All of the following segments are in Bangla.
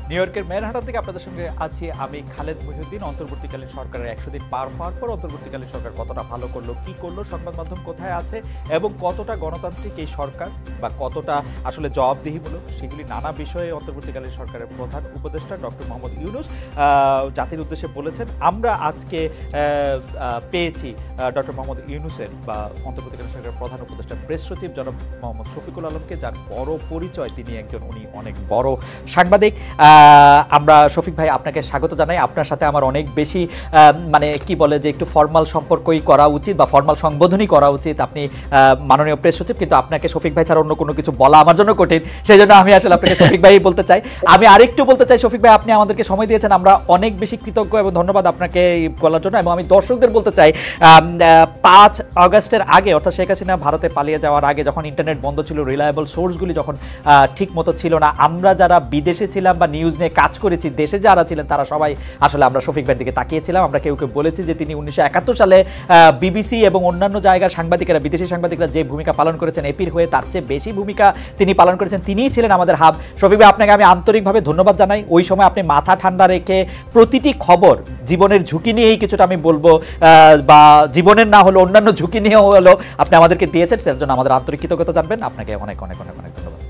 নিউ ইয়র্কের ম্যানহাটন থেকে আপনাদের সঙ্গে আছি আমি খালেদ মহিউদ্দিন। অন্তর্বর্তীকালীন সরকারের 100 দিন পার হওয়ার পর অন্তর্বর্তীকালীন সরকার কতটা ভালো করলো, কি করলো, সংবাদ মাধ্যম কোথায় আছে এবং কতটা গণতান্ত্রিক এই সরকার বা কতটা আসলে জবাবদিহিমূলক, সেগুলি নানা বিষয়ে অন্তর্বর্তীকালীন সরকারের প্রধান উপদেষ্টা ডক্টর মোহাম্মদ ইউনূস জাতির উদ্দেশ্যে বলেছেন। আমরা আজকে পেয়েছি ডক্টর মোহাম্মদ ইউনূসের বা অন্তর্বর্তীকালীন সরকারের প্রধান উপদেষ্টা প্রেস সচিব জনাব মোহাম্মদ শফিকুল আলমকে, যার বড় পরিচয়, তিনি উনি অনেক বড় সাংবাদিক। আমরা শফিক ভাই আপনাকে স্বাগত জানাই। আপনার সাথে আমার অনেক বেশি মানে কি বলে যে একটু ফর্মাল সম্পর্কই করা উচিত বা ফর্মাল সংবোধনই করা উচিত। আপনি মাননীয় প্রেস সচিব, কিন্তু আপনাকে শফিক ভাই ছাড়া অন্য কোনো কিছু বলা আমার জন্য কঠিন, সেই জন্য আমি আসলে আপনাকে শফিক ভাই বলতে চাই। আমি আরেকটু বলতে চাই শফিক ভাই, আপনি আমাদেরকে সময় দিয়েছেন, আমরা অনেক বেশি কৃতজ্ঞ এবং ধন্যবাদ আপনাকে বলার জন্য। এবং আমি দর্শকদের বলতে চাই 5 আগস্টের আগে, অর্থাৎ শেখ হাসিনা ভারতে পালিয়ে যাওয়ার আগে, যখন ইন্টারনেট বন্ধ ছিল, রিলায়েবল সোর্সগুলি যখন ঠিক মতো ছিল না, আমরা যারা বিদেশে ছিলাম বা নিউজ নিয়ে কাজ করেছি, দেশে যারা ছিলেন তারা সবাই আসলে আমরা শফিক ভাইয়ের দিকে তাকিয়েছিলাম। আমরা কেউ কেউ বলেছি যে তিনি 1971 সালে বিবিসি এবং অন্যান্য জায়গার সাংবাদিকেরা, বিদেশি সাংবাদিকরা যে ভূমিকা পালন করেছেন এপির হয়ে, তার চেয়ে বেশি ভূমিকা তিনি পালন করেছেন। তিনিই ছিলেন আমাদের হাব। শফিক ভাই, আপনাকে আমি আন্তরিকভাবে ধন্যবাদ জানাই। ওই সময় আপনি মাথা ঠান্ডা রেখে প্রতিটি খবর, জীবনের ঝুঁকি নিয়েই কিছুটা আমি বলবো, বা জীবনের না হলো অন্যান্য ঝুঁকি নিয়েও হলো আপনি আমাদেরকে দিয়েছেন, তার জন্য আমাদের আন্তরিক কৃতজ্ঞতা জানবেন। আপনাকে অনেক অনেক অনেক অনেক ধন্যবাদ।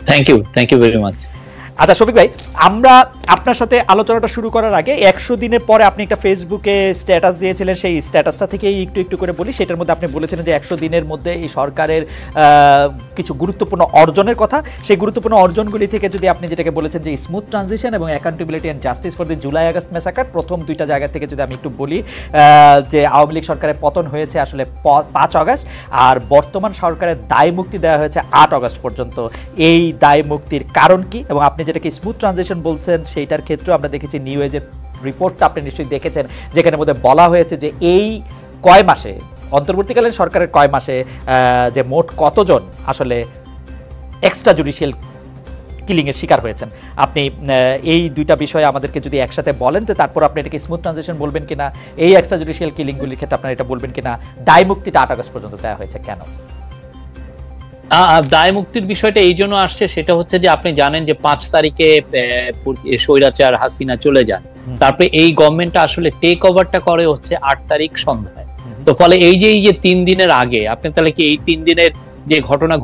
Thank you very much. আচ্ছা শফিক ভাই, আমরা আপনার সাথে আলোচনাটা শুরু করার আগে 100 দিনের পরে আপনি একটা ফেসবুকে স্ট্যাটাস দিয়েছিলেন, সেই স্ট্যাটাসটা থেকেই একটু একটু করে বলি। সেটার মধ্যে আপনি বলেছিলেন যে 100 দিনের মধ্যে এই সরকারের কিছু গুরুত্বপূর্ণ অর্জনের কথা। সেই গুরুত্বপূর্ণ অর্জনগুলি থেকে যদি আপনি যেটাকে বলেছেন যে স্মুথ ট্রানজিশন এবং accountability and justice for the July August massacre, প্রথম দুইটা জায়গা থেকে যদি আমি একটু বলি, যে আওয়ামী লীগ সরকারের পতন হয়েছে আসলে 5 আগস্ট, আর বর্তমান সরকারের দায় মুক্তি দেওয়া হয়েছে 8 আগস্ট পর্যন্ত। এই দায় মুক্তির কারণ কি? এবং আপনি যেটাকে স্মুথ ট্রানজিশন বলছেন, সেইটার ক্ষেত্রে আমরা দেখেছি নিউ এজের রিপোর্টটা আপনি নিশ্চয়ই দেখেছেন, যেখানের মধ্যে বলা হয়েছে যে এই কয় মাসে, অন্তর্বর্তীকালীন সরকারের কয় মাসে যে মোট কতজন আসলে এক্সট্রা জুডিশিয়াল কিলিংয়ের শিকার হয়েছেন। আপনি এই দুইটা বিষয়ে আমাদেরকে যদি একসাথে বলেন, যে তারপর আপনি এটাকে স্মুথ ট্রানজিশন বলবেন কিনা, এই এক্সট্রা জুডিশিয়াল কিলিংগুলির ক্ষেত্রে আপনারা এটা বলবেন কিনা, দায় মুক্তিটা 8 আগস্ট পর্যন্ত দেওয়া হয়েছে কেন? দায় মুক্তির বিষয়টা এই জন্য আসছে, সেটা হচ্ছে যে আপনি জানেন যে 5 তারিখে স্বৈরাচার হাসিনা চলে যান, তারপরে এই গভর্নমেন্টটা আসলে টেক ওভারটা করে হচ্ছে 8 তারিখ সন্ধ্যায়। তো ফলে এই যে 3 দিনের আগে আপনি তাহলে কি এই 3 দিনের যে ঘটনা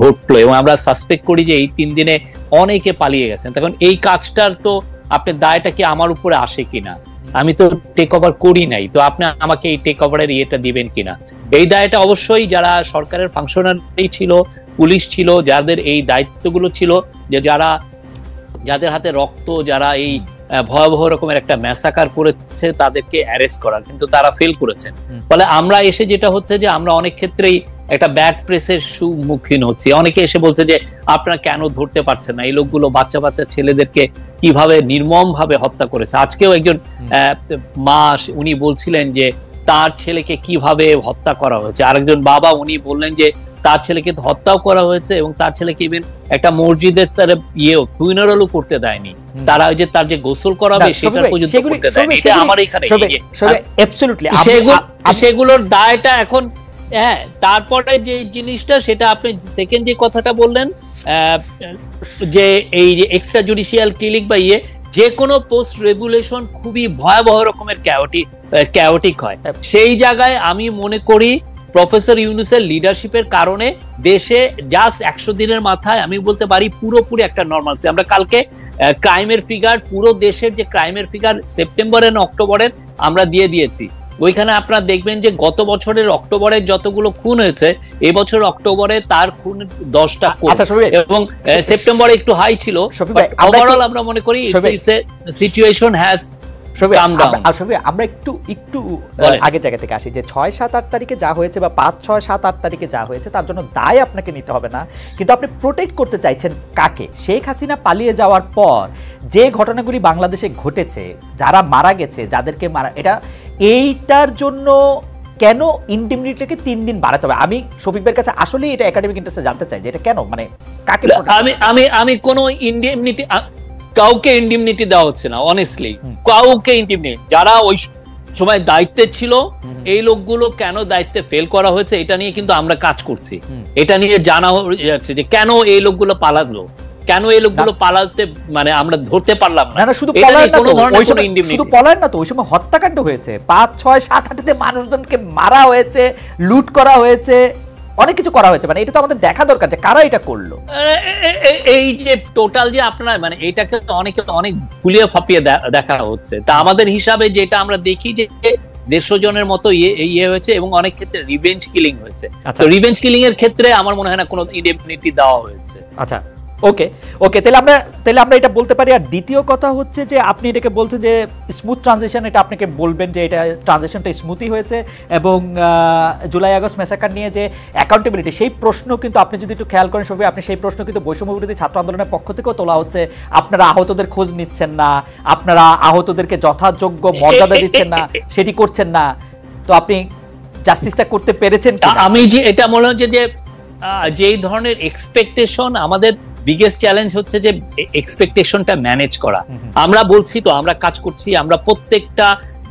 ঘটলো, এবং আমরা সাসপেক্ট করি যে এই 3 দিনে অনেকে পালিয়ে গেছেন, তখন এই কাজটার তো আপনার দায়টা কি আমার উপরে আসে কিনা? আমি তো টেক ওভার করি নাই, তো আপনি আমাকে এই টেক ওভারের ইয়েটা দিবেন কিনা? এই দায়টা অবশ্যই যারা সরকারের ফাংশনারি ছিল, পুলিশ ছিল, যাদের এই দায়িত্বগুলো ছিল, যে যাদের হাতে রক্ত, যারা এই ভয়াবহ রকমের একটা ম্যাসাকার করেছে, তাদেরকে অ্যারেস্ট করার, কিন্তু তারা ফেল করেছেন। ফলে আমরা এসে যেটা হচ্ছে যে আমরা অনেক ক্ষেত্রেই একটা ব্যাড প্রেসের সম্মুখীন হচ্ছি। অনেকে এসে বলছে যে আপনারা কেন ধরতে পারছেন না, এই লোকগুলো বাচ্চা বাচ্চা ছেলেদেরকে কিভাবে নির্মম ভাবে হত্যা করেছে। আজকেও একজন মা, উনি বলছিলেন যে তার ছেলেকে কিভাবে হত্যা করা হয়েছে। আরেকজন বাবা, উনি বললেন যে তার ছেলেকে হত্যাও করা হয়েছে এবং তার ছেলেকে ইভেন একটা মসজিদের তারা ফুনারালও করতে দেয়নি, তারা ওই যে তার যে গোসল করাবে সেটা পর্যন্ত করতে দেয়নি। এটা আমার এখানে সেগুলোর দায়টা এখন। হ্যাঁ, তারপরে যে জিনিসটা, সেটা আপনি সেকেন্ড যে কথাটা বললেন, যে এই এক্সট্রা জুডিশিয়াল কিলিং বা যে কোনো পোস্ট রেগুলেশন খুবই ভয়াবহ রকমের ক্যাওটিক হয়। সেই জায়গায় আমি মনে করি প্রফেসর ইউনূসের লিডারশিপের কারণে দেশে জাস্ট 100 দিনের মাথায় আমি বলতে পারি পুরোপুরি একটা নর্মালসি। আমরা কালকে ক্রাইমের ফিগার, পুরো দেশের যে ক্রাইমের ফিগার সেপ্টেম্বরের অক্টোবরের আমরা দিয়েছি। ওইখানে আপনারা দেখবেন যে গত বছরের অক্টোবরে যতগুলো খুন হয়েছে, এবছর অক্টোবরে তার খুন 10টা কম, এবং সেপ্টেম্বরে একটু হাই ছিল। ওভারঅল আমরা মনে করি সিচুয়েশন হ্যাজ আমরা একটু আগের জায়গা থেকে আসি, যে 6, 7, 8 তারিখে যা হয়েছে বা 5, 6, 7, 8 তারিখে যা হয়েছে, তার জন্য দায় আপনাকে নিতে হবে না, কিন্তু আপনি প্রোটেক্ট করতে চাইছেন কাকে? শেখ হাসিনা পালিয়ে যাওয়ার পর যে ঘটনাগুলি বাংলাদেশে ঘটেছে, যারা মারা গেছে, যাদেরকে মারা, এইটার জন্য কেন ইনডিমনিটিকে 3 দিন বাড়াতে হবে? আমি শফিক ভাইয়ের কাছে আসলে এটা একাডেমিক ইন্টারেস্টে জানতে চাই যে এটা কেন, মানে কাকে? আমি কোনো ইনডিমনিটি, কাউকে ইনডিমনিটি দেওয়া হচ্ছে না, অনেস্টলি কাউকে ইনডিমনিটি। যারা ওই সময় দায়িত্বে ছিল, এই লোকগুলো কেন দায়িত্বে ফেল করা হয়েছে এটা নিয়ে কিন্তু আমরা কাজ করছি। এটা নিয়ে জানা যাচ্ছে যে কেন এই লোকগুলো পালালো, কেন এই লোকগুলো পালাতে মানে আমরা ধরতে পারলাম না? না শুধু এটা পলায়ন নিয়ে না কোনো তো, ধরনের ওই কোনো সময় indemnity শুধু পলায়ন না তো, ওই সময় হত্যাকাণ্ড হয়েছে, 5, 6, 7, 8 মানুষজনকে মারা হয়েছে, লুট করা হয়েছে, অনেক কিছু করা হয়েছে। মানে এটা তো আমাদের দেখা দরকার যে কারা এটা করলো। এই যে টোটাল যে আপনারা মানে এটাকে তো অনেকে অনেক ভুলিয়ে ফাপিয়ে দেখা হচ্ছে। তা আমাদের হিসাবে যেটা আমরা দেখি যে 150 জনের মতো ইয়ে হয়েছে এবং অনেক ক্ষেত্রে রিভেঞ্জ কিলিং হয়েছে। তো রিভেঞ্জ কিলিং এর ক্ষেত্রে আমার মনে হয় না কোনো ইনডেমনিটি দেওয়া হয়েছে। আচ্ছা, ওকে, তাহলে আমরা এটা বলতে পারি। আর দ্বিতীয় কথা হচ্ছে যে আপনি এটাকে বলছেন যে স্মুথ ট্রানজিশন, এটা আপনাকে বলবেন যে এটা ট্রানজিশনটা স্মুথই হয়েছে, এবং জুলাই আগস্ট ম্যাসাকার নিয়ে যে অ্যাকাউন্টেবিলিটি, সেই প্রশ্ন কিন্তু আপনি যদি একটু খেয়াল করেন সবাই, আপনি সেই প্রশ্ন কিন্তু বৈষম্য বিরোধী ছাত্র আন্দোলনের পক্ষ থেকেও তোলা হচ্ছে। আপনারা আহতদের খোঁজ নিচ্ছেন না, আপনারা আহতদেরকে যথাযোগ্য মর্যাদা দিচ্ছেন না, সেটি করছেন না। তো আপনি জাস্টিসটা করতে পেরেছেন? আমি যে এটা মনে হচ্ছে যে যেই ধরনের এক্সপেকটেশন, আমাদের বিগেস্ট চ্যালেঞ্জ হচ্ছে যে এক্সপেকটেশনটা ম্যানেজ করা। আমরা বলছি তো আমরা কাজ করছি, আমরা প্রত্যেকটা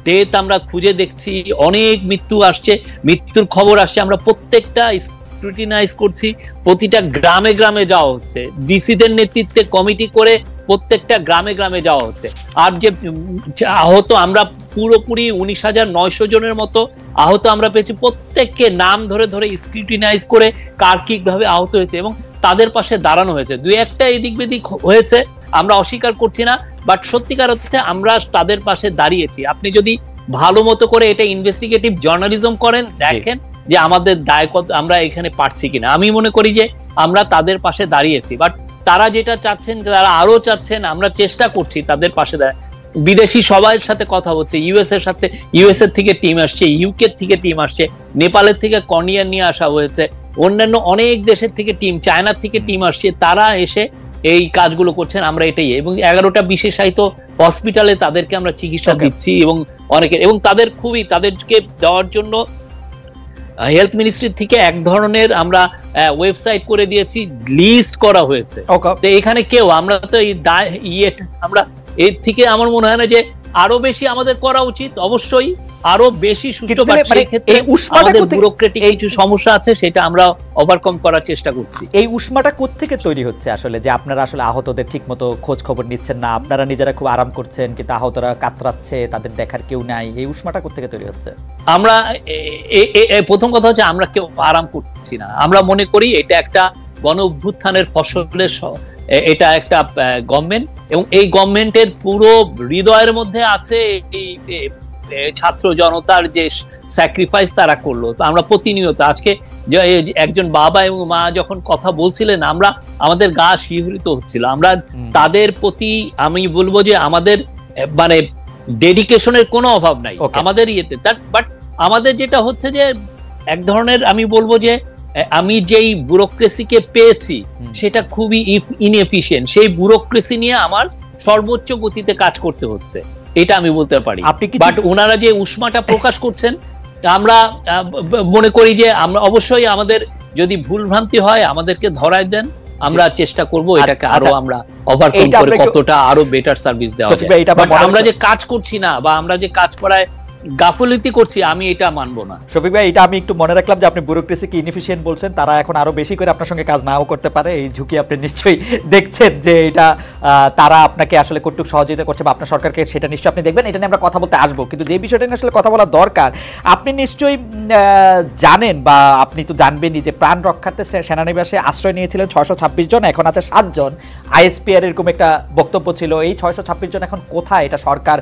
ডেট আমরা খুঁজে দেখছি, অনেক মৃত্যু আসছে, মৃত্যুর খবর আসছে, আমরা প্রত্যেকটা স্ক্রুটিনাইজ করছি, প্রতিটা গ্রামে গ্রামে যাওয়া হচ্ছে, ডিসিদের নেতৃত্বে কমিটি করে প্রত্যেকটা গ্রামে গ্রামে যাওয়া হচ্ছে। আর যে আহত আমরা পুরোপুরি 19,900 জনের মতো আহত আমরা পেয়েছি, প্রত্যেককে নাম ধরে ধরে স্ক্রুটিনাইজ করে কার কি ভাবে আহত হয়েছে এবং তাদের পাশে দাঁড়ানো হয়েছে। দুই একটা এদিক বেদিক হয়েছে, আমরা অস্বীকার করছি না, বাট সত্যিকার অর্থে আমরা তাদের পাশে দাঁড়িয়েছি। আপনি যদি ভালো মতো করে এটা ইনভেস্টিগেটিভ জার্নালিজম করেন, দেখেন যে আমাদের দায় কত, আমরা এখানে পারছি কিনা। আমি মনে করি যে আমরা তাদের পাশে দাঁড়িয়েছি, বাট তারা যেটা চাচ্ছেন, তারা আরো চাচ্ছেন, আমরা চেষ্টা করছি তাদের পাশে দাঁড়ায়। বিদেশি সবার সাথে কথা হচ্ছে, ইউএস এর সাথে, ইউএস এর থেকে টিম আসছে, ইউকে থেকে টিম আসছে, নেপালের থেকে কর্নিয়ার নিয়ে আসা হয়েছে, অন্যান্য অনেক দেশের থেকে টিম, চায়নার থেকে টিম আসছে, তারা এসে এই কাজগুলো করছেন। আমরা এটাই, এবং 11টা বিশেষায়িত হসপিটালে তাদেরকে আমরা চিকিৎসা দিচ্ছি, এবং অনেকের, এবং তাদের খুবই, তাদেরকে দেওয়ার জন্য হেলথ মিনিস্ট্রি থেকে এক ধরনের আমরা ওয়েবসাইট করে দিয়েছি, লিস্ট করা হয়েছে। তো এখানে কেউ, আমরা তো এই আমরা এর থেকে আমার মনে হয় না যে আরো বেশি আমাদের করা উচিত, অবশ্যই আরো বেশি সুষ্ঠুভাবে। আমাদের ব্যুরোক্রেটিক কিছু সমস্যা আছে, সেটা আমরা ওভারকাম করার চেষ্টা করছি। এই উষ্মাটা কোত্থেকে তৈরি হচ্ছে আসলে, যে আপনারা আসলে আহতদের ঠিক মতো খোঁজ খবর নিচ্ছেন না, আপনারা নিজেরা খুব আরাম করছেন কিন্তু আহতরা কাতরাচ্ছে, তাদের দেখার কেউ নাই, এই উষ্মাটা কোত্থেকে তৈরি হচ্ছে? আমরা প্রথম কথা হচ্ছে আমরা কেউ আরাম করছি না। আমরা মনে করি এটা একটা গণ অভ্যুত্থানের ফসলের, এটা একটা গভর্নমেন্ট, এবং এই গভর্নমেন্টের পুরো হৃদয়ের মধ্যে আছে এই ছাত্র জনতার যে স্যাক্রিফাইস তারা করলো। তো আমরা প্রতিনিয়ত, আজকে একজন বাবা এবং মা যখন কথা বলছিলেন, আমরা আমাদের গা শিহরিত হচ্ছিল। আমরা তাদের প্রতি, আমি বলবো যে আমাদের মানে ডেডিকেশনের কোনো অভাব নাই আমাদের ইয়েতে, বাট আমাদের যেটা হচ্ছে যে এক ধরনের, আমি বলবো যে আমি যেই ব্যুরোক্রেসিকে পেয়েছি সেটা খুবই ইনএফিশিয়েন্ট। সেই ব্যুরোক্রেসি নিয়ে আমার সর্বোচ্চ গতিতে কাজ করতে হচ্ছে, এটা আমি বলতে পারি। বাট ওনারা যে উষ্মাটা প্রকাশ করছেন, আমরা মনে করি যে আমরা অবশ্যই, আমাদের যদি ভুল ভ্রান্তি হয় আমাদেরকে ধরায় দেন, আমরা চেষ্টা করব এটাকে আরো আমরা ওভারকাম করে কতটা আরো বেটার সার্ভিস দেওয়া যায়। আমরা যে কাজ করছি না, বা আমরা যে কাজ করায় গাফলতি করছি, আমি এটা মানবো না। শফিক ভাই, এটা আমি একটু মনে রাখলাম যে আপনি ব্যুরোক্রেসিকে ইনএফিশিয়েন্ট বলছেন, তারা এখন আরো বেশি করে আপনার সঙ্গে কাজ নাও করতে পারে, এই ঝুঁকি আপনি নিশ্চয়ই দেখছেন যে এটা তারা আপনাকে আসলে কতটুকু সহযোগিতা করছে, বা আপনার সরকারকে, সেটা নিশ্চয়ই আপনি দেখবেন। এটা নিয়ে আমরা কথা বলতে আসবো, কিন্তু যে বিষয়টা নিয়ে আসলে কথা বলা দরকার, আপনি নিশ্চয়ই জানেন, বা আপনি তো জানবেনই যে প্রাণ রক্ষার্থে সেনানিবাসে আশ্রয় নিয়েছিলেন 626 জন, এখন আছে 7 জন। আইএসপিআর এরকম একটা বক্তব্য ছিল। এই 626 জন এখন কোথায়, এটা সরকার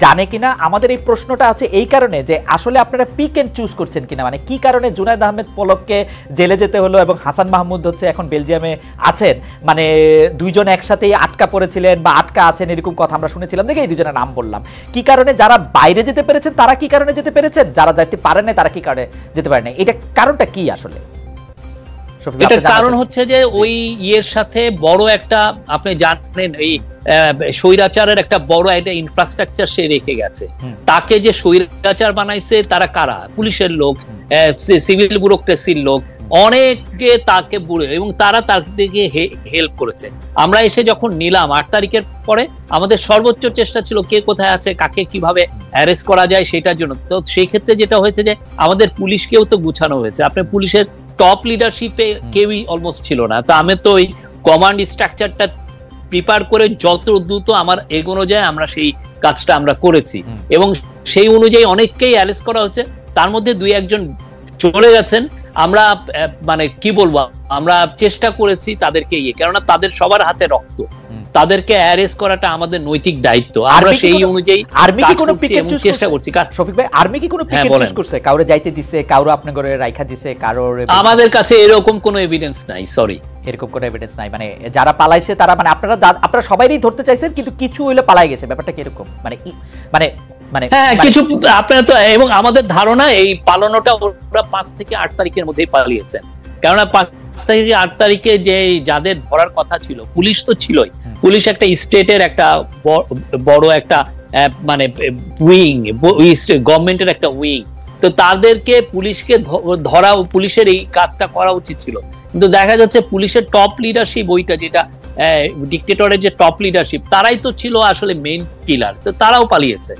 জানে কিনা? আমাদের এই প্রশ্নটা আছে এই কারণে যে আসলে আপনারা পিক এন্ড চুজ করছেন কিনা, মানে কি কারণে জুনায়েদ আহমেদ পলককে জেলে যেতে হলো এবং হাসান মাহমুদ হচ্ছে এখন বেলজিয়ামে আছেন, মানে দুইজন একসাথেই আটকা পড়েছিলেন বা আটকা আছেন, এরকম কথা আমরা শুনেছিলাম, দেখে এই দুজনের নাম বললাম। কি কারণে যারা বাইরে যেতে পেরেছেন তারা কি কারণে যেতে পেরেছেন, যারা যেতে পারেন না তারা কি কারণে যেতে পারেন না, এটা কারণটা কি আসলে? এটা কারণ হচ্ছে যে ওই ইয়ের সাথে বড় একটা, আপনি জানেন, এই স্বৈরাচারের একটা বড় একটা ইনফ্রাস্ট্রাকচার সে রেখে গেছে। তাকে যে স্বৈরাচার বানাইছে তারা কারা? পুলিশের লোক, সিভিল ব্যুরোক্রেসির লোক, অনেকে তাকে বুড়ে, এবং তারা তার দিকে হেল্প করেছে। আমরা এসে যখন নিলাম 8 তারিখের পরে, আমাদের সর্বোচ্চ চেষ্টা ছিল কে কোথায় আছে, কাকে কিভাবে অ্যারেস্ট করা যায় সেটার জন্য। তো সেই ক্ষেত্রে যেটা হয়েছে যে আমাদের পুলিশকেও তো গুছানো হয়েছে। আপনার পুলিশের টপ লিডারশিপে কেউই অলমোস্ট ছিল না। তো আমি তো ওই কমান্ড স্ট্রাকচারটা প্রিপেয়ার করে যত দ্রুত আমার এগোনো যায় আমরা সেই কাজটা আমরা করেছি এবং সেই অনুযায়ী অনেককেই অ্যারেস্ট করা হচ্ছে, তার মধ্যে 2-1 চলে গেছেন। আমরা মানে কি বলবো, আমরা চেষ্টা করেছি তাদেরকে কেননা তাদের সবার হাতে রক্ত, তাদেরকে অ্যারেস্ট করাটা আমাদের নৈতিক দায়িত্ব। আমরা সেই অনুযায়ী আর্মি কি কোনো পিকেট চুজ চেষ্টা করছি। শফিক ভাই, আর্মি কি কোনো পিকেট চুজ করছে? কাউরে যাইতে দিছে, কাউরে আপনার ঘরে রাইখা দিছে, কারোর? আমাদের কাছে এরকম কোনো এভিডেন্স নাই, সরি, এরকম কোনো এভিডেন্স নাই। মানে যারা পালাইছে তারা, মানে আপনারা সবাইই ধরতে চাইছেন কিন্তু কিছু হইলে পালাই গেছে, ব্যাপারটা কি এরকম? মানে মানে মানে হ্যাঁ, কিছু আপনারা তো, এবং আমাদের ধারণা এই পালানোটা ওরা 5 থেকে 8 তারিখের মধ্যেই পালিয়েছেন, কেননা 5 থেকে 8 তারিখে যে যাদের ধরার কথা ছিল, পুলিশ তো ছিলই, পুলিশ একটা স্টেটের একটা বড় একটা মানে উইং, গভর্নমেন্টের একটা উইং, তো তাদেরকে পুলিশকে ধরা, পুলিশের এই কাজটা করা উচিত ছিল। কিন্তু দেখা যাচ্ছে পুলিশের টপ লিডারশিপ, ওইটা যেটা ডিক্টেটরের যে টপ লিডারশিপ, তারাই তো ছিল আসলে মেইন কিলার, তো তারাও পালিয়েছে।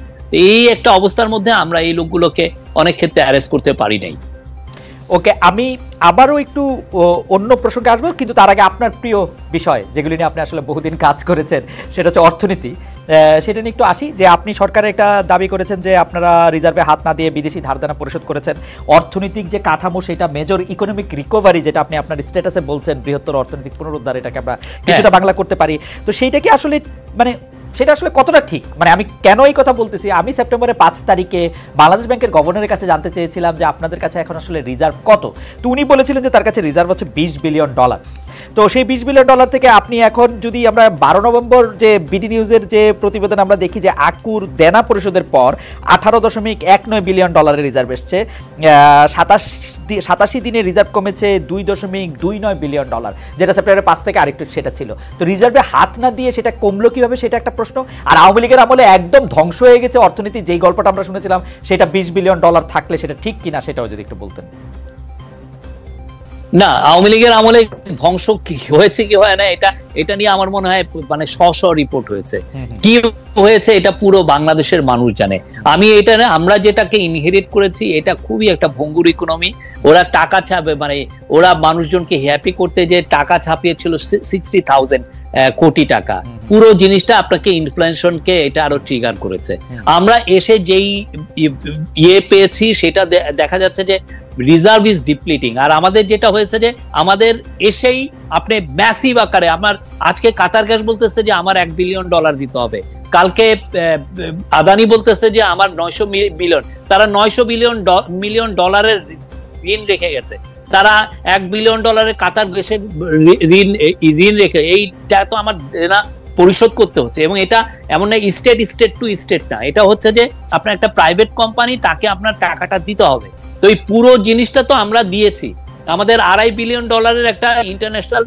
এই একটা অবস্থার মধ্যে আমরা এই লোকগুলোকে অনেক ক্ষেত্রে অ্যারেস্ট করতে পারি নাই। ওকে, আমি আবারও একটু অন্য প্রসঙ্গে আসবো, কিন্তু তার আগে আপনার প্রিয় বিষয় যেগুলি নিয়ে আপনি আসলে বহুদিন কাজ করেছেন, সেটা হচ্ছে অর্থনীতি। সেটা নিয়ে একটু আসি, যে আপনি সরকারের একটা দাবি করেছেন যে আপনারা রিজার্ভে হাত না দিয়ে বিদেশি ধারদেনা পরিশোধ করেছেন। অর্থনৈতিক যে কাঠামো, সেটা মেজর ইকোনমিক রিকভারি, যেটা আপনি আপনার স্ট্যাটাসে বলছেন, বৃহত্তর অর্থনৈতিক পুনরুদ্ধার, এটাকে আমরা কিছুটা বাংলা করতে পারি। তো সেইটা কি আসলে, মানে সেটা আসলে কতটা ঠিক? মানে আমি কেন এই কথা বলতেছি, আমি সেপ্টেম্বরের 5 তারিখে বাংলাদেশ ব্যাংকের গভর্নরের কাছে জানতে চেয়েছিলাম যে আপনাদের কাছে এখন আসলে রিজার্ভ কত। তো উনি বলেছিলেন যে তার কাছে রিজার্ভ হচ্ছে $20 বিলিয়ন। তো সেই $20 বিলিয়ন থেকে আপনি এখন, যদি আমরা 12 নভেম্বর যে বিডি নিউজের যে প্রতিবেদন আমরা দেখি, যে আকুর দেনা পরিশোধের পর $18.19 বিলিয়ন রিজার্ভ এসছে, 87 দিনে রিজার্ভ কমেছে $2.29 বিলিয়ন, যেটা সেপ্টেম্বরের 5 থেকে আরেকটু সেটা ছিল। তো রিজার্ভে হাত না দিয়ে সেটা কমলো কিভাবে, সেটা একটা প্রশ্ন। আর আওয়ামী লীগের আমলে একদম ধ্বংস হয়ে গেছে অর্থনীতি, যেই গল্পটা আমরা শুনেছিলাম, সেটা $20 বিলিয়ন থাকলে সেটা ঠিক কিনা, সেটাও যদি একটু বলতেন। না, আওয়ামী লীগের আমলে ধ্বংস কি হয়েছে কি হয় না, এটা নিয়ে আমার মনে হয় মানে স্ব রিপোর্ট হয়েছে। কি হয়েছে এটা পুরো বাংলাদেশের মানুষ জানে। আমি এটা না, আমরা যেটাকে ইনহেরিট করেছি, এটা খুবই একটা ভঙ্গুর ইকোনমি। ওরা টাকা ছাপে, মানে ওরা মানুষজনকে হ্যাপি করতে যে টাকা ছাপিয়েছিল 60,000 কোটি টাকা। পুরো জিনিসটা আপনাকে ইনফ্লেশনকে এটা আরো ট্রিগার করেছে। আমরা এসে যেই পেয়েছি, সেটা দেখা যাচ্ছে যে রিজার্ভ ইজ ডিপ্লিটিং। আর আমাদের যেটা হয়েছে যে আমাদের এসেই আপনি ম্যাসিভ আকারে, আমার আজকে কাতার গ্যাস বলতেছে যে আমার $1 বিলিয়ন দিতে হবে, কালকে আদানি বলতেছে যে আমার 900 বিলিয়ন, তারা $900 মিলিয়ন ঋণ রেখে গেছে, তারা $1 বিলিয়ন কাতার গ্যাসের ঋণ রেখে, এইটা তো আমার না পরিশোধ করতে হচ্ছে। এবং এটা এমন না স্টেট টু স্টেট না, এটা হচ্ছে যে আপনার একটা প্রাইভেট কোম্পানি, তাকে আপনার টাকাটা দিতে হবে। তো এই পুরো জিনিসটা তো আমরা দিয়েছি। আমাদের $2.5 বিলিয়ন একটা ইন্টারন্যাশনাল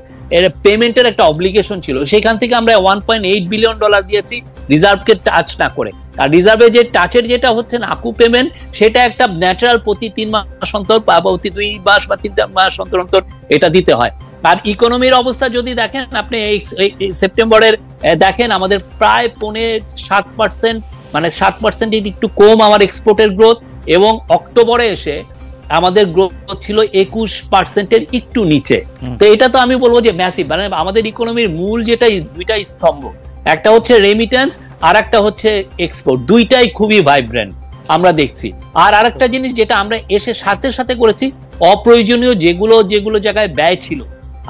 পেমেন্টের একটা অব্লিগেশন ছিল, সেখান থেকে আমরা $1.8 বিলিয়ন দিয়েছি রিজার্ভকে টাচ না করে। আর রিজার্ভে যে টাচের যেটা হচ্ছে আকু পেমেন্ট, সেটা একটা ন্যাচারাল, প্রতি 3 মাস অন্তর বা প্রতি 2 মাস বা 3 মাস অন্তর এটা দিতে হয়। আর ইকোনমির অবস্থা যদি দেখেন আপনি, এই সেপ্টেম্বরের দেখেন আমাদের প্রায় 7%, মানে 7% একটু কম আমার এক্সপোর্টের গ্রোথ, এবং অক্টোবরে এসে আমাদের গ্রোথ ছিল 21%-এর একটু নিচে। তো এটা তো আমি বলবো যে ম্যাসিভ। মানে আমাদের ইকোনমির মূল যেটা, দুইটা স্তম্ভ, একটা হচ্ছে রেমিটেন্স আর একটা হচ্ছে এক্সপোর্ট, দুইটাই খুবই ভাইব্রেন্ট আমরা দেখছি। আর আরেকটা জিনিস যেটা আমরা এসে সাথে সাথে করেছি, অপ্রয়োজনীয় যেগুলো জায়গায় ব্যয় ছিল,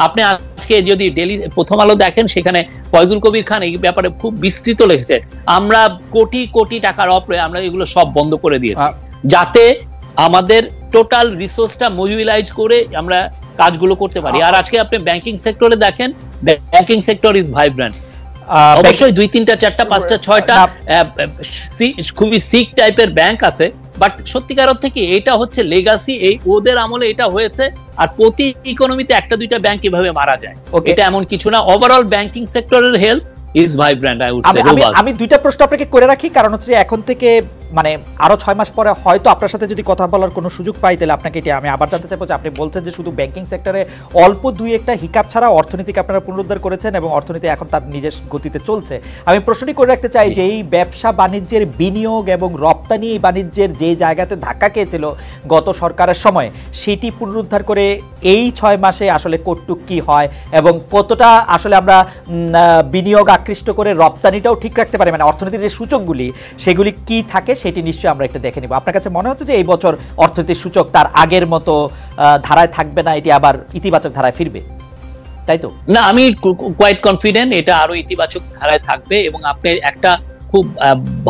আপনি আজকে যদি ডেইলি প্রথম আলো দেখেন, সেখানে ফয়জুল কবির খান এই ব্যাপারে খুব বিস্তৃত লিখেছে। আমরা কোটি কোটি টাকার অপ্রয়োজন, আমরা এগুলো সব বন্ধ করে দিয়েছি, যাতে আমাদের টোটাল রিসোর্সটা মোবিলাইজ করে আমরা কাজগুলো করতে পারি। আর আজকে আপনি ব্যাংকিং সেক্টরে দেখেন, ব্যাংকিং সেক্টর ইজ ভাইব্রেন্ট। অবশ্যই 2, 3, 4, 5, 6টা খুবই সিক টাইপের ব্যাংক আছে, বাট সত্যিকার থেকে এটা হচ্ছে লেগাসি, এই ওদের আমলে এটা হয়েছে। আর প্রতি ইকোনমিতে 1-2টা ব্যাংক এভাবে মারা যায়, এটা এমন কিছু না। ওভারঅল ব্যাংকিং সেক্টরের health is vibrant, I would say. আমি 2টা প্রশ্ন আপনাকে করে রাখি, কারণ হচ্ছে এখন থেকে মানে আরো 6 মাস পরে হয়তো আপনার সাথে যদি কথা বলার কোনো সুযোগ পাই, তাহলে আপনাকে এটি আমি আবার জানতে চাইবো যে আপনি বলছেন যে শুধু ব্যাংকিং সেক্টরে অল্প দুই একটা হিকাপ ছাড়া অর্থনীতিকে আপনারা পুনরুদ্ধার করেছেন এবং অর্থনীতি এখন তার নিজের গতিতে চলছে। আমি প্রশ্নটি করে রাখতে চাই যে এই ব্যবসা বাণিজ্যের বিনিয়োগ এবং রপ্তানি বাণিজ্যের যে জায়গাতে ধাক্কা খেয়েছিল গত সরকারের সময়, সেটি পুনরুদ্ধার করে এই 6 মাসে আসলে কতটুক কি হয় এবং কতটা আসলে আমরা বিনিয়োগ আকৃষ্ট করে রপ্তানিটাও ঠিক রাখতে পারি, মানে অর্থনীতির যে সূচকগুলি সেগুলি কি থাকে সেটি নিশ্চয়ই আমরা একটা দেখে নিব। আপনার কাছে মনে হচ্ছে যে এই বছর অর্থনীতির সূচক তার আগের মতো ধারায় থাকবে না, এটি আবার ইতিবাচক ধারায় ফিরবে, তাই তো? না, আমি কোয়াইট কনফিডেন্ট এটা আরো ইতিবাচক ধারায় থাকবে। এবং আপনি একটা খুব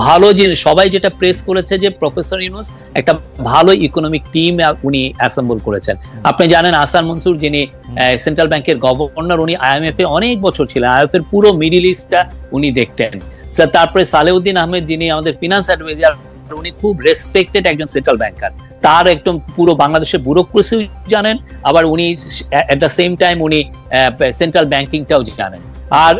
ভালো জিনিস সবাই যেটা প্রেস করেছে যে প্রফেসর ইউনূস একটা ভালো ইকোনমিক টিম উনি অ্যাসেম্বল করেছেন। আপনি জানেন আহসান মনসুর যিনি সেন্ট্রাল ব্যাংকের গভর্নর, উনি IMF এ অনেক বছর ছিলেন, IMF এর পুরো মিডল ইস্টটা উনি দেখতেন। তারপরে সালেউদ্দিন আহমেদ যিনি আমাদের ফিনান্স অ্যাডভাইজার, উনি খুব রেসপেক্টেড একজন সেন্ট্রাল ব্যাংকার, তার একদম পুরো বাংলাদেশের ব্যুরোক্রেসি জানেন, আবার উনি এট দ্য সেম টাইম উনি সেন্ট্রাল ব্যাংকিংটাও জানেন। আর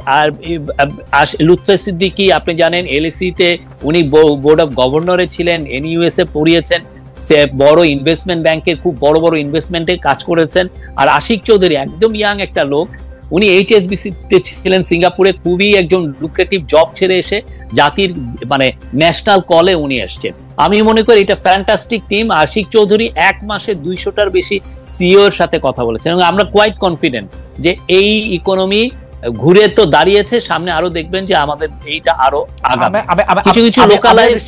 লুৎফে সিদ্দিকী আপনি জানেন LSE তে উনি বোর্ড অফ গভর্নরে ছিলেন, NUS এ পড়িয়েছেন, সে বড় ইনভেস্টমেন্ট ব্যাংকের খুব বড় বড় ইনভেস্টমেন্টে কাজ করেছেন। আর আশিক চৌধুরী একদম ইয়াং একটা লোক, উনি HSBC তে ছিলেন সিঙ্গাপুরে, খুবই একজন লুক্রেটিভ জব ছেড়ে এসে জাতির মানে ন্যাশনাল কলে উনি এসছেন। আমি মনে করি এটা ফ্যান্টাস্টিক টিম। আশিক চৌধুরী 1 মাসে 200টার বেশি CEO এর সাথে কথা বলেছেন এবং আমরা কোয়াইট কনফিডেন্ট যে এই ইকোনমি ঘুরে তো দাঁড়িয়েছে, সামনে আরো দেখবেন যে আমাদের এইটা আরো আগামী কিছু কিছু লোকালাইজ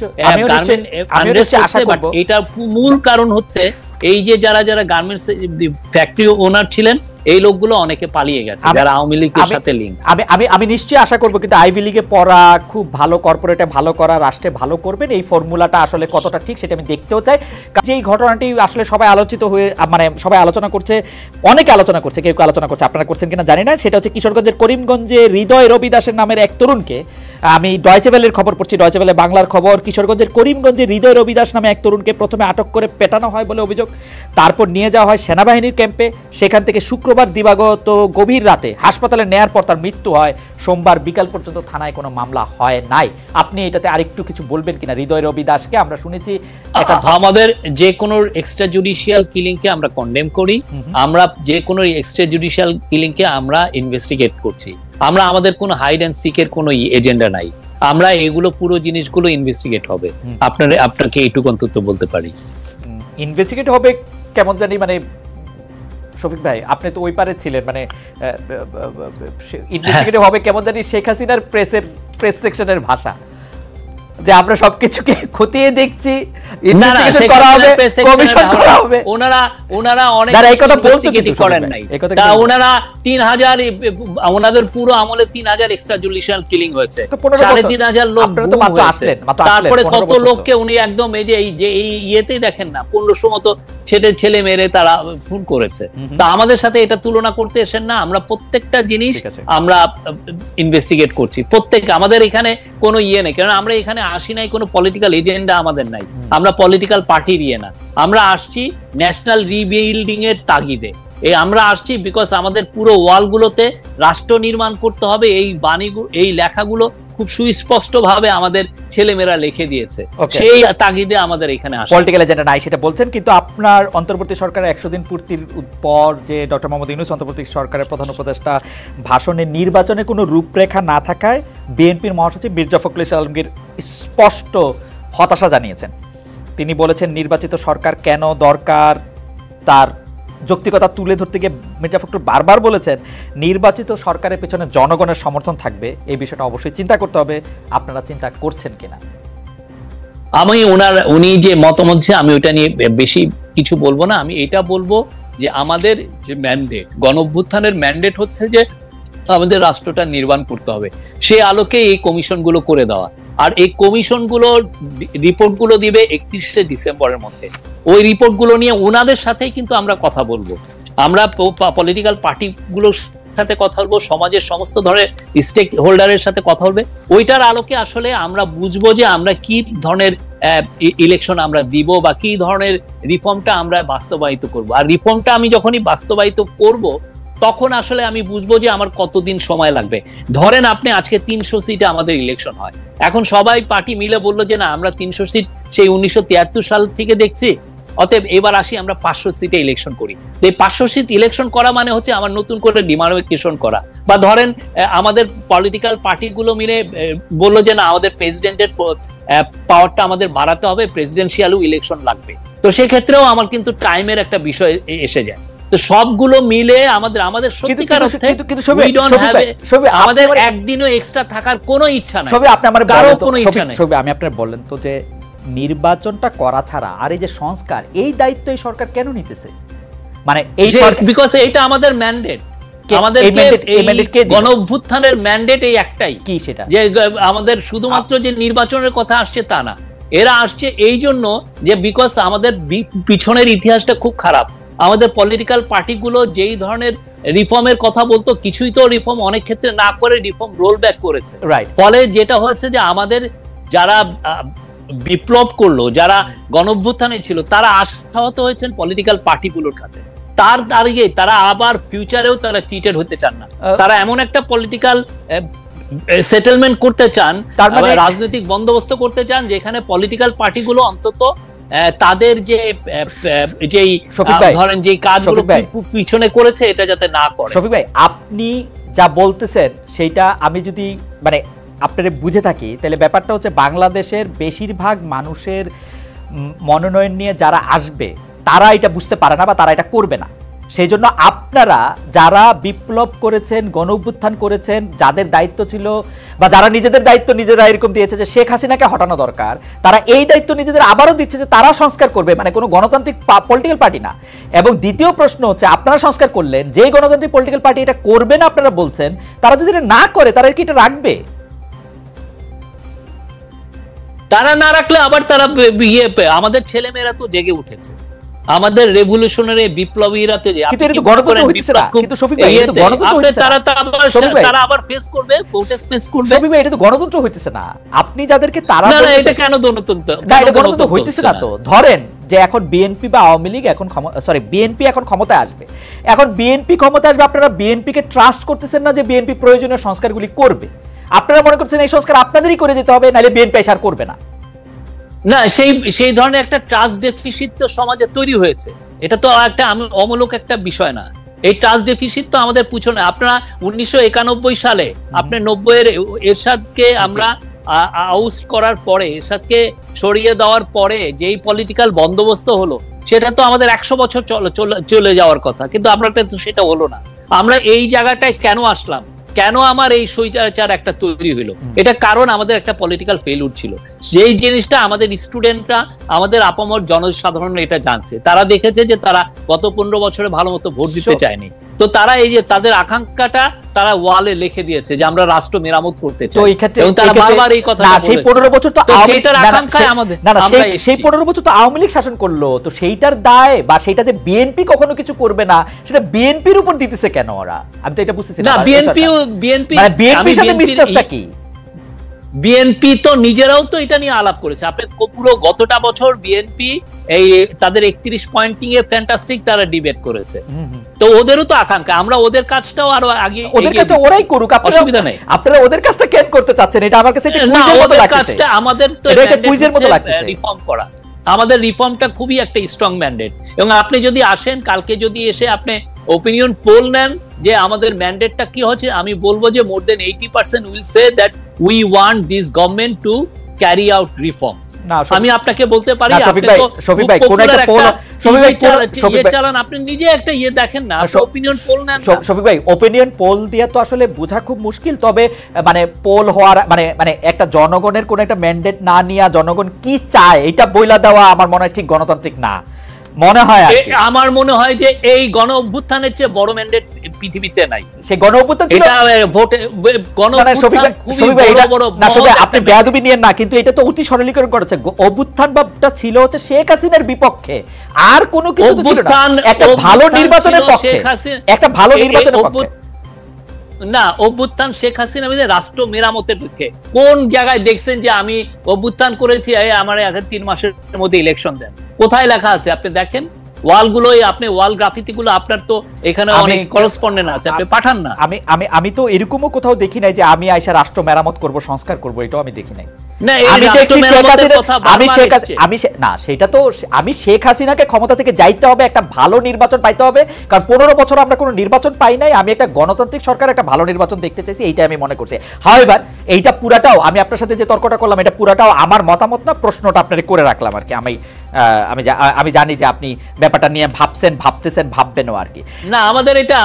গার্মেন্টস, এটা মূল কারণ হচ্ছে এই যে যারা যারা গার্মেন্টস ফ্যাক্টরি ওনার ছিলেন এই লোকগুলো অনেকে পালিয়ে গেছে যারা আওয়ামী লীগের সাথে লিঙ্ক। আমি নিশ্চয়ই আশা করব কিন্তু আইভি লিগে পড়া, খুব ভালো কর্পোরেটে ভালো করা, রাষ্ট্রে ভালো করবেন, এই ফর্মুলাটা আসলে কতটা ঠিক সেটা আমি দেখতেও চাই। যে এই ঘটনাটি আসলে সবাই আলোচিত হয়ে মানে সবাই আলোচনা করছে, অনেকে আলোচনা করছে, কেউ আলোচনা করছে, আপনারা করছেন কিনা জানি না। সেটা হচ্ছে কিশোরগঞ্জের করিমগঞ্জে হৃদয় রবি দাসের নামের এক তরুণকে, আমি ডয়চে ভেলের খবর পড়ছি, ডয়চে ভেলে বাংলার খবর, কিশোরগঞ্জের করিমগঞ্জে হৃদয় রবি দাস নামে এক তরুণকে প্রথমে আটক করে পেটানো হয় বলে অভিযোগ, তারপর নিয়ে যাওয়া হয় সেনাবাহিনীর ক্যাম্পে, সেখান থেকে শুক্রবার দিবাগত গভীর রাতে হাসপাতালে নেয়ার পর তার মৃত্যু হয়। সোমবার বিকাল পর্যন্ত থানায় কোনো মামলা হয় নাই। আপনি এটাতে আরেকটু কিছু বলবেন কিনা? হৃদয় রবি দাসকে আমরা শুনেছি আমাদের যে কোনো এক্সট্রা জুডিশিয়াল কিলিং কে আমরা কন্ডেম করি, আমরা যে কোনো এক্সট্রা জুডিশিয়াল কিলিং কে আমরা ইনভেস্টিগেট করছি, আমরা আমাদের কোনো হাইড অ্যান্ড সিকের কোনো এজেন্ডা নাই, আমরা এগুলো পুরো জিনিসগুলো ইনভেস্টিগেট হবে। আপনাকে এইটুকু অন্তত বলতে পারি। ইনভেস্টিগেট হবে কেমন জানি, মানে শফিক ভাই আপনি তো ওই পারে ছিলেন, মানে ইনভেস্টিগেট হবে কেমন জানি শেখ হাসিনার প্রেস সেকশনের ভাষা, যে আমরা সবকিছুকে খতিয়ে দেখছি, ইনভেস্টিগেশন করা হবে, কমিশন করা হবে। ওনারা অনেক এই কথা বলতে করেন নাই, ওনারা 3000 ওনাদের পুরো আমলে 3000 এক্সট্রা জুডিশিয়াল কিলিং হয়েছে, 3500 লোক আসলেন, তারপরে কত লোককে উনি একদম এই যে এই ইয়েতেই দেখেন না 1500 মতো ছেলে মেরে তারা খুন করেছে। তা আমাদের সাথে এটা তুলনা করতে এসেন না, আমরা প্রত্যেকটা জিনিস আমরা ইনভেস্টিগেট করছি, প্রত্যেক আমাদের এখানে কোনো ইয়ে নেই, কারণ আমরা এখানে আসি নাই কোনো পলিটিক্যাল এজেন্ডা আমাদের নাই, আমরা পলিটিক্যাল পার্টির ইয়ে না, আমরা আসছি ন্যাশনাল রিবিল্ডিং এর তাগিদে। আমরা আসছি বিকজ আমাদের পুরো ওয়ালগুলোতে রাষ্ট্র নির্মাণ করতে হবে, এই বাণীগুলো এই লেখাগুলো খুব সুস্পষ্ট ভাবে আমাদের ছেলেমেয়েরা লিখে দিয়েছে, সেই তাগিদে আমাদের এখানে আসা। পলিটিক্যাল এজেন্ডা নাই সেটা বলছেন, কিন্তু আপনার অন্তর্বর্তী সরকারের 100 দিন পূর্তির পর যে ডক্টর মোহাম্মদ ইউনূস অন্তর্বর্তী সরকারের প্রধান উপদেষ্টা ভাষণে নির্বাচনে কোনো রূপরেখা না থাকায় বিএনপির মহাসচিব মির্জা ফখরুল ইসলাম আলমগীর স্পষ্ট হতাশা জানিয়েছেন। তিনি বলেছেন নির্বাচিত সরকার কেন দরকার তার যৌক্তিকতা তুলে ধরতে গিয়ে মির্জা ফখরুল বারবার বলেছেন নির্বাচিত সরকারের পেছনে জনগণের সমর্থন থাকবে, এই বিষয়টা অবশ্যই চিন্তা করতে হবে। আপনারা চিন্তা করছেন কিনা? আমি উনি যে মতামত, আমি ওটা নিয়ে বেশি কিছু বলবো না, আমি এটা বলবো যে আমাদের যে ম্যান্ডেট, গণঅভ্যুত্থানের ম্যান্ডেট হচ্ছে যে আমাদের রাষ্ট্রটা নির্মাণ করতে হবে, সেই আলোকে এই কমিশনগুলো করে দেওয়া, আর এই কমিশনগুলো রিপোর্টগুলো দিবে 31শে ডিসেম্বরের মধ্যে। ওই রিপোর্টগুলো নিয়ে ওনাদের সাথেই কিন্তু আমরা কথা বলবো, আমরা পলিটিক্যাল পার্টিগুলোর সাথে কথা বলবো, সমাজের সমস্ত ধরনের স্টেক হোল্ডারের সাথে কথা বলবে, ওইটার আলোকে আসলে আমরা বুঝবো যে আমরা কি ধরনের ইলেকশন আমরা দিব বা কি ধরনের রিফর্মটা আমরা বাস্তবায়িত করব। আর রিফর্মটা আমি যখনই বাস্তবায়িত করব তখন আসলে আমি বুঝবো যে আমার কতদিন সময় লাগবে। ধরেন আপনি আজকে 300 সিটে আমাদের ইলেকশন হয়, এখন সবাই পার্টি মিলে বললো যে না আমরা 300 সিট সেই 1973 সাল থেকে দেখছি, অতএব এবার আসি আমরা 500 সিটে ইলেকশন করি। তো এই 500 সিট ইলেকশন করা মানে হচ্ছে আমার নতুন করে ডিমার্কেশন করা। বা ধরেন আমাদের পলিটিক্যাল পার্টিগুলো মিলে বললো যে না আমাদের প্রেসিডেন্টের পাওয়ারটা আমাদের বাড়াতে হবে, প্রেসিডেন্সিয়ালও ইলেকশন লাগবে। তো সেক্ষেত্রেও আমার কিন্তু টাইমের একটা বিষয় এসে যায়। তো সবগুলো মিলে আমাদের সত্যিকার অর্থে আমাদের একদিনও এক্সট্রা থাকার কোনো ইচ্ছা নাই, কারো কোনো ইচ্ছা নাই। আমি আপনার বললেন তো যে নির্বাচনটা করা ছাড়া আর এই যে সংস্কার, এই দায়িত্ব এই সরকার কেন নিতেছে? মানে এই বিকজ এটা আমাদের ম্যান্ডেট, আমাদের গণঅভ্যুত্থানের ম্যান্ডেট এই একটাই, কি সেটা যে আমাদের শুধুমাত্র যে নির্বাচনের কথা আসছে তা না, এরা আসছে এই জন্য যে বিকজ আমাদের পিছনের ইতিহাসটা খুব খারাপ। আমাদের পলিটিক্যাল পার্টিগুলো যেই ধরনের রিফর্মের কথা বলতো, কিছুই তো রিফর্ম অনেক ক্ষেত্রে না করে রিফর্ম রোল ব্যাক করেছে। ফলে যেটা হয়েছে যে আমাদের যারা বিপ্লব করলো, যারা গণঅভ্যুত্থানে ছিল, তারা আশাহত হয়েছেন পলিটিক্যাল পার্টিগুলোর কাছে। তার দাঁড়িয়ে তারা আবার ফিউচারেও তারা চিটেড হতে চান না, তারা এমন একটা পলিটিক্যাল সেটেলমেন্ট করতে চান, রাজনৈতিক বন্দোবস্ত করতে চান যেখানে পলিটিক্যাল পার্টিগুলো অন্তত তাদের যে ধরেন যে কাজগুলো পিছনে করেছে এটা যাতে না করে। শফিক ভাই, আপনি যা বলতেছেন সেইটা আমি যদি মানে আপনারা বুঝে থাকি, তাহলে ব্যাপারটা হচ্ছে বাংলাদেশের বেশিরভাগ মানুষের মনোনয়ন নিয়ে যারা আসবে তারা এটা বুঝতে পারে না বা তারা এটা করবে না। সেই জন্য আপনারা যারা বিপ্লব করেছেন, গণঅভ্যুত্থান করেছেন, যাদের দায়িত্ব ছিল বা যারা নিজেদের দায়িত্ব নিজেরা এরকম দিয়েছে যে শেখ হাসিনাকে হটানো দরকার, তারা এই দায়িত্ব নিজেদের আবারও দিচ্ছে যে তারা সংস্কার করবে, মানে কোনো গণতান্ত্রিক পলিটিক্যাল পার্টি না। এবং দ্বিতীয় প্রশ্ন হচ্ছে, আপনারা সংস্কার করলেন, যেই গণতান্ত্রিক পলিটিক্যাল পার্টি এটা করবে না আপনারা বলছেন, তারা যদি এটা না করে তারা কি এটা রাখবে? তারা না রাখলে আবার তারা আমাদের ছেলেমেয়েরা তো জেগে উঠেছে, আমাদের রেভলিউশনারি বিপ্লবীরা তো তারা আবার ফেস করবে, প্রোটেস্ট ফেস করবে। এটা তো গণতন্ত্র হইতেছে না। আপনি যাদেরকে তারা এটা কেন গণতন্ত্র হইতেছে না? তো ধরেন যে এখন বিএনপি বা আওয়ামী লীগ এখন বিএনপি এখন ক্ষমতায় আসবে, এখন বিএনপি ক্ষমতায় আসবে, আপনারা বিএনপি কে ট্রাস্ট করতেছেন না যে বিএনপি প্রয়োজনীয় সংস্কারগুলি করবে। আপনারা মনে করছেন এই সংস্কার আপনাদেরই করে যেতে হবে, নাহলে বিএনপি আর করবে না। না, সেই ধরনের একটা ট্রাস্ট ডেফিসিট তো সমাজে তৈরি হয়েছে, এটা তো একটা অমূলক একটা বিষয় না। এই ট্রাস্ট ডেফিসিট তো আমাদের পিছনে। আপনারা 1991 সালে আপনি 90-এর এরশাদকে আমরা আউস্ট করার পরে, এরশাদকে সরিয়ে দেওয়ার পরে যেই পলিটিক্যাল বন্দোবস্ত হলো, সেটা তো আমাদের 100 বছর চলে যাওয়ার কথা, কিন্তু আমরা তো সেটা হলো না। আমরা এই জায়গাটায় কেন আসলাম, কেন আমার এই স্বৈরাচার একটা তৈরি হলো, এটা কারণ আমাদের একটা পলিটিক্যাল ফেলিউর ছিল। যেই জিনিসটা আমাদের স্টুডেন্টরা, আমাদের আপামর জনসাধারণ এটা জানছে, তারা দেখেছে যে তারা গত 15 বছরে ভালো মতো ভোট দিতে চায়নি, তো তারা এই যে তাদের আকাঙ্ক্ষাটা তারা ওয়ালে লিখে দিয়েছে যে আমরা রাষ্ট্র মেরামত করতে চাই, এবং তারা বারবার এই কথা বলেছে। সেই 15 বছর তো সেইটার আকাঙ্ক্ষায় আমাদের সেই 15 বছর তো আওয়ামী লীগ শাসন করলো, তো সেইটার দায় বা সেইটা যে বিএনপি কখনো কিছু করবে না সেটা বিএনপির উপর দিতেছে কেন ওরা? আমি তো এটা বুঝতেছি না। বিএনপির সাথে মিস্টারটা কি? বিএনপি তো নিজেরাও তো এটা নিয়ে আলাপ করেছে। আপনি পুরো গতটা বছর বিএনপি এই তাদের 31 পয়েন্টিং এ ফ্যান্টাস্টিক তারা ডিবেট করেছে, তো ওদেরও তো আকাঙ্ক্ষা আমরা ওদের কাজটাও আরো আগে, ওদের কাজটা ওরাই করুক, অসুবিধা নেই। আপনারা ওদের কাজটা কেন করতে চাচ্ছেন? এটা আমার কাছে একটা কুইজের মতো লাগছে। আমাদের তো এটা কুইজের মতো লাগছে রিফর্ম করা, আমাদের রিফর্মটা খুবই একটা স্ট্রং ম্যান্ডেট। এবং আপনি যদি আসেন কালকে, যদি এসে আপনি ওপিনিয়ন পোল নেন যে আমাদের ম্যান্ডেটটা কি হচ্ছে, আমি বলবো যে মোর দেন 80% will say that we want this government to carry out reforms. আমি আপনাকে বলতে পারি, আপনি নিজে একটা দেখেন না, ওপিনিয়ন পোল নেন। শফিক ভাই, ওপিনিয়ন পোল দিয়ে তো আসলে বোঝা খুব মুশকিল। তবে মানে পোল হওয়ার মানে একটা জনগণের কোন একটা ম্যান্ডেট না নিয়ে জনগণ কি চায় এটা বইলা দেওয়া আমার মনে হয় ঠিক গণতান্ত্রিক না মনে হয়। আমার মনে হয় যে এই গণ অভ্যুত্থানের চেয়ে বড় ম্যান্ডেট পৃথিবীতে নাই। সেই গণ অভ্যুত্থান ছিল, এটা ভোটে গণ অভ্যুত্থান খুবই বড় না। আপনি বেয়াদবি নিয়েন না, কিন্তু এটা তো অতি সরলীকরণ করেছে। অভ্যুত্থান বাটা ছিল হচ্ছে শেখ হাসিনার বিপক্ষে, আর কোনো কিছু ছিল না। একটা ভালো নির্বাচনের পক্ষে, একটা ভালো নির্বাচনের পক্ষে না। অভ্যুত্থান শেখ হাসিনা রাষ্ট্র মেরামতের পক্ষে। কোন জায়গায় দেখছেন যে আমি অভ্যুত্থান করেছি আমার 3 মাসের মধ্যে ইলেকশন দেন? কোথায় লেখা আছে আপনি দেখেন। ওয়ালগুলোই আপনি ওয়াল গ্রাফিতি গুলো আপনার তো এখানে অনেক করেসপন্ডেন্ট আছে, আপনি পাঠান না। আমি আমি আমি তো এরকমও কোথাও দেখি নাই যে আমি আইসা রাষ্ট্র মেরামত করব, সংস্কার করব, এটাও আমি দেখি নাই। আমি শেখ হাসিনাকে ক্ষমতা থেকে যাইতে হবে, একটা ভালো নির্বাচন পাইতে হবে, কারণ 15 বছর আমরা কোনো নির্বাচন পাই নাই। আমি একটা গণতান্ত্রিক সরকার, একটা ভালো নির্বাচন দেখতে চাইছি, এইটা আমি মনে করছি। হাওয়েভার এইটা পুরাটাও, আমি আপনার সাথে যে তর্কটা করলাম, এটা পুরাটাও আমার মতামত না, প্রশ্নটা আপনার করে রাখলাম আর কি। আমি জানি যে আপনি ব্যাপারটা নিয়ে ভাবতেছেন, ভাববেনও আর কি। না,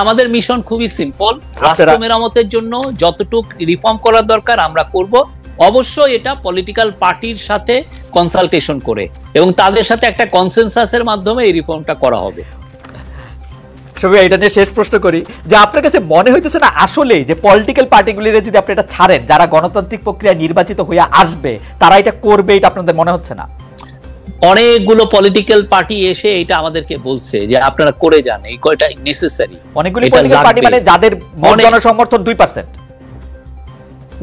আমাদের মিশন খুবই সিম্পল। রাষ্ট্র মেরামতের জন্য যতটুকু রিফর্ম করার দরকার আমরা করব, অবশ্যই এটা পলিটিক্যাল পার্টির সাথে কনসালটেশন করে এবং তাদের সাথে একটা কনসেনসাসের মাধ্যমে এই রিফর্মটা করা হবে। এটা নিয়ে শেষ প্রশ্ন করি যে আপনার কাছে মনে হইতেছে না আসলে যে পলিটিক্যাল পার্টিগুলির যদি আপনি এটা ছাড়েন, যারা গণতান্ত্রিক প্রক্রিয়ায় নির্বাচিত হয়ে আসবে তারা এটা করবে, এটা আপনাদের মনে হচ্ছে না? অনেকগুলো পলিটিক্যাল পার্টি এসে এটা আমাদেরকে বলছে যে আপনারা করে যান, এই কয়টা নেসেসারি। অনেকগুলো পলিটিক্যাল পার্টি মানে যাদের জনসমর্থন 2%।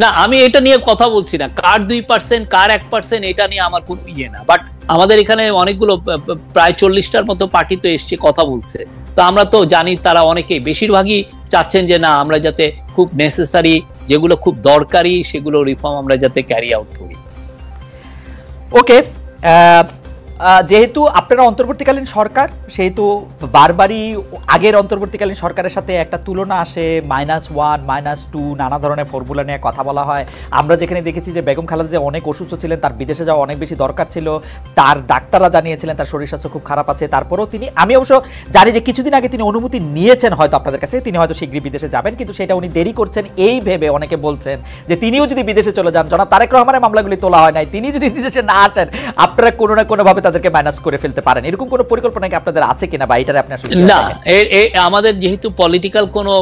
না, আমি এটা নিয়ে কথা বলছি না, কার 2% কার 1%, এটা নিয়ে আমার কোনো ইয়ে না। বাট আমাদের এখানে অনেকগুলো প্রায় 40টার মতো পার্টি তো এসছে, কথা বলছে। তো আমরা তো জানি তারা অনেকেই, বেশিরভাগই চাচ্ছেন যে না, আমরা যাতে খুব নেসেসারি, যেগুলো খুব দরকারি, সেগুলো রিফর্ম আমরা যাতে ক্যারি আউট করি। ওকে, যেহেতু আপনারা অন্তর্বর্তীকালীন সরকার, সেহেতু বারবারই আগের অন্তর্বর্তীকালীন সরকারের সাথে একটা তুলনা আসে, -1 -2 নানা ধরনের ফর্মুলা নিয়ে কথা বলা হয়। আমরা যেখানে দেখেছি যে বেগম খালেদা জিয়া অনেক অসুস্থ ছিলেন, তার বিদেশে যাওয়া অনেক বেশি দরকার ছিল, তার ডাক্তাররা জানিয়েছিলেন তার শরীর স্বাস্থ্য খুব খারাপ আছে, তারপরেও তিনি, আমি অবশ্য জানি যে কিছুদিন আগে তিনি অনুমতি নিয়েছেন হয়তো আপনাদের কাছে, তিনি হয়তো শীঘ্রই বিদেশে যাবেন, কিন্তু সেটা উনি দেরি করছেন এই ভেবে অনেকে বলছেন যে তিনিও যদি বিদেশে চলে যান, জনাব তারেক রহমানের মামলাগুলি তোলা হয় নাই, তিনি যদি বিদেশে না আসেন, আপনারা কোনো না কোনোভাবে তাদেরকে মাইনাস করে ফেলতে পারেন। এরকম কোনো পরিকল্পনা কি আপনাদের আছে কিনা, বা এটারে আপনি আসলে? না, আমাদের যেহেতু পলিটিক্যাল কোনো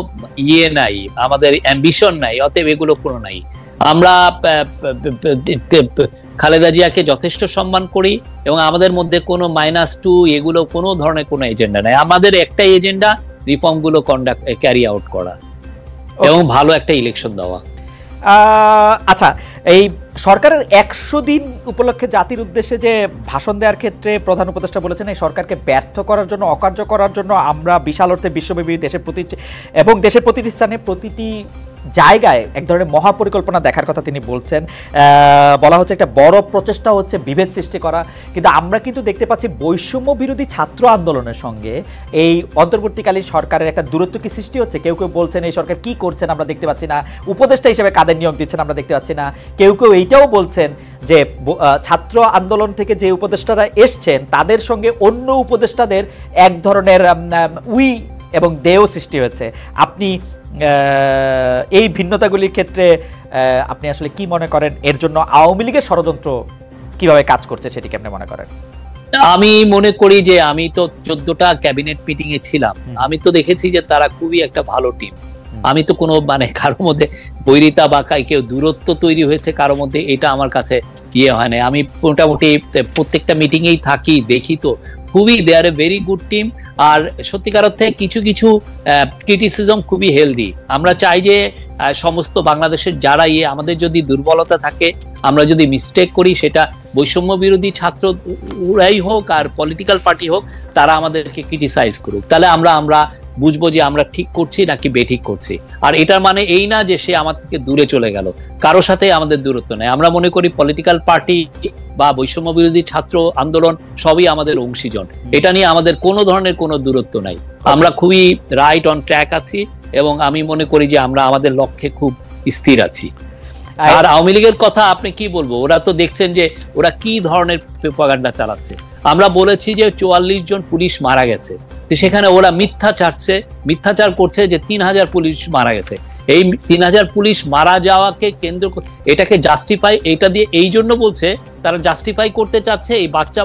ইয়ে নাই, আমাদের অ্যাম্বিশন নাই, অতএব এগুলো কোনো নাই। আমরা খালেদা জিয়াকে যথেষ্ট সম্মান করি এবং আমাদের মধ্যে কোনো -2 এগুলো কোনো ধরনের কোনো এজেন্ডা নাই। আমাদের একটাই এজেন্ডা, রিফর্ম গুলো ক্যারি আউট করা এবং ভালো একটা ইলেকশন দেওয়া। আচ্ছা, এই সরকারের 100 দিন উপলক্ষে জাতির উদ্দেশ্যে যে ভাষণ দেওয়ার ক্ষেত্রে প্রধান উপদেষ্টা বলেছেন এই সরকারকে ব্যর্থ করার জন্য, অকার্য করার জন্য আমরা বিশাল অর্থে বিশ্বব্যাপী দেশের প্রতিটি স্থানে, প্রতিটি জায়গায় এক ধরনের মহাপরিকল্পনা দেখার কথা তিনি বলছেন। বলা হচ্ছে একটা বড় প্রচেষ্টা হচ্ছে বিভেদ সৃষ্টি করা, কিন্তু আমরা কিন্তু দেখতে পাচ্ছি বৈষম্য বিরোধী ছাত্র আন্দোলনের সঙ্গে এই অন্তর্বর্তীকালীন সরকারের একটা দূরত্ব কি সৃষ্টি হচ্ছে। কেউ কেউ বলছেন এই সরকার কি করছেন আমরা দেখতে পাচ্ছি না, উপদেষ্টা হিসেবে কাদের নিয়োগ দিচ্ছেন আমরা দেখতে পাচ্ছি না। কেউ কেউ এইটাও বলছেন যে ছাত্র আন্দোলন থেকে যে উপদেষ্টারা এসছেন তাদের সঙ্গে অন্য উপদেষ্টাদের এক ধরনের উই এবং দেও সৃষ্টি হয়েছে। আপনি এই ভিন্নতাগুলির ক্ষেত্রে আপনি আসলে কি মনে করেন, এর জন্য আওয়ামী লীগের ষড়যন্ত্র কিভাবে কাজ করছে সেটি কেমনে মনে করেন? আমি মনে করি যে আমি তো 14টা ক্যাবিনেট মিটিং এ ছিলাম, আমি তো দেখেছি যে তারা খুবই একটা ভালো টিম। আমি তো কোনো কারোর মধ্যে বৈরিতা বা কেউ দূরত্ব তৈরি হয়েছে কারোর মধ্যে, এটা আমার কাছে ইয়ে হয় না। আমি মোটামুটি প্রত্যেকটা মিটিং এই থাকি, দেখি তো খুবই দে আর এ ভেরি গুড টিম। আর সত্যিকার অর্থে কিছু কিছু ক্রিটিসিজম খুবই হেলদি। আমরা চাই যে সমস্ত বাংলাদেশের যারা আমাদের যদি দুর্বলতা থাকে, আমরা যদি মিস্টেক করি, সেটা বৈষম্য বিরোধী ছাত্ররাই হোক আর পলিটিক্যাল পার্টি হোক, তারা আমাদেরকে ক্রিটিসাইজ করুক, তাহলে আমরা বুঝবো যে আমরা ঠিক করছি নাকি বেঠিক করছি। আর এটার মানে এই না যে সে আমার থেকে দূরে চলে গেল, কারো সাথে আমাদের দূরত্ব নেই। আমরা মনে করি পলিটিক্যাল পার্টি বা বৈষম্য বিরোধী ছাত্র আন্দোলন সবই আমাদের অংশীজন, এটা নিয়ে আমাদের কোনো ধরনের কোনো দূরত্ব নাই। আমরা খুবই রাইট অন ট্র্যাক আছি এবং আমি মনে করি যে আমরা আমাদের লক্ষ্যে খুব স্থির আছি। আর আওয়ামী লীগের কথা আপনি কি বলবো, ওরা তো দেখছেন যে ওরা কি ধরনের প্রপাগান্ডা চালাচ্ছে। আমরা বলেছি যে 44 জন পুলিশ মারা গেছে, সেখানে ওরা মিথ্যাচার করছে যে 3000 পুলিশ মারা গেছে। এই 3000 পুলিশ মারা যাওয়াকে কেন্দ্র এটাকে জাস্টিফাই, এটা দিয়ে এই জন্য বলছে, তারা জাস্টিফাই করতে চাচ্ছে এই বাচ্চা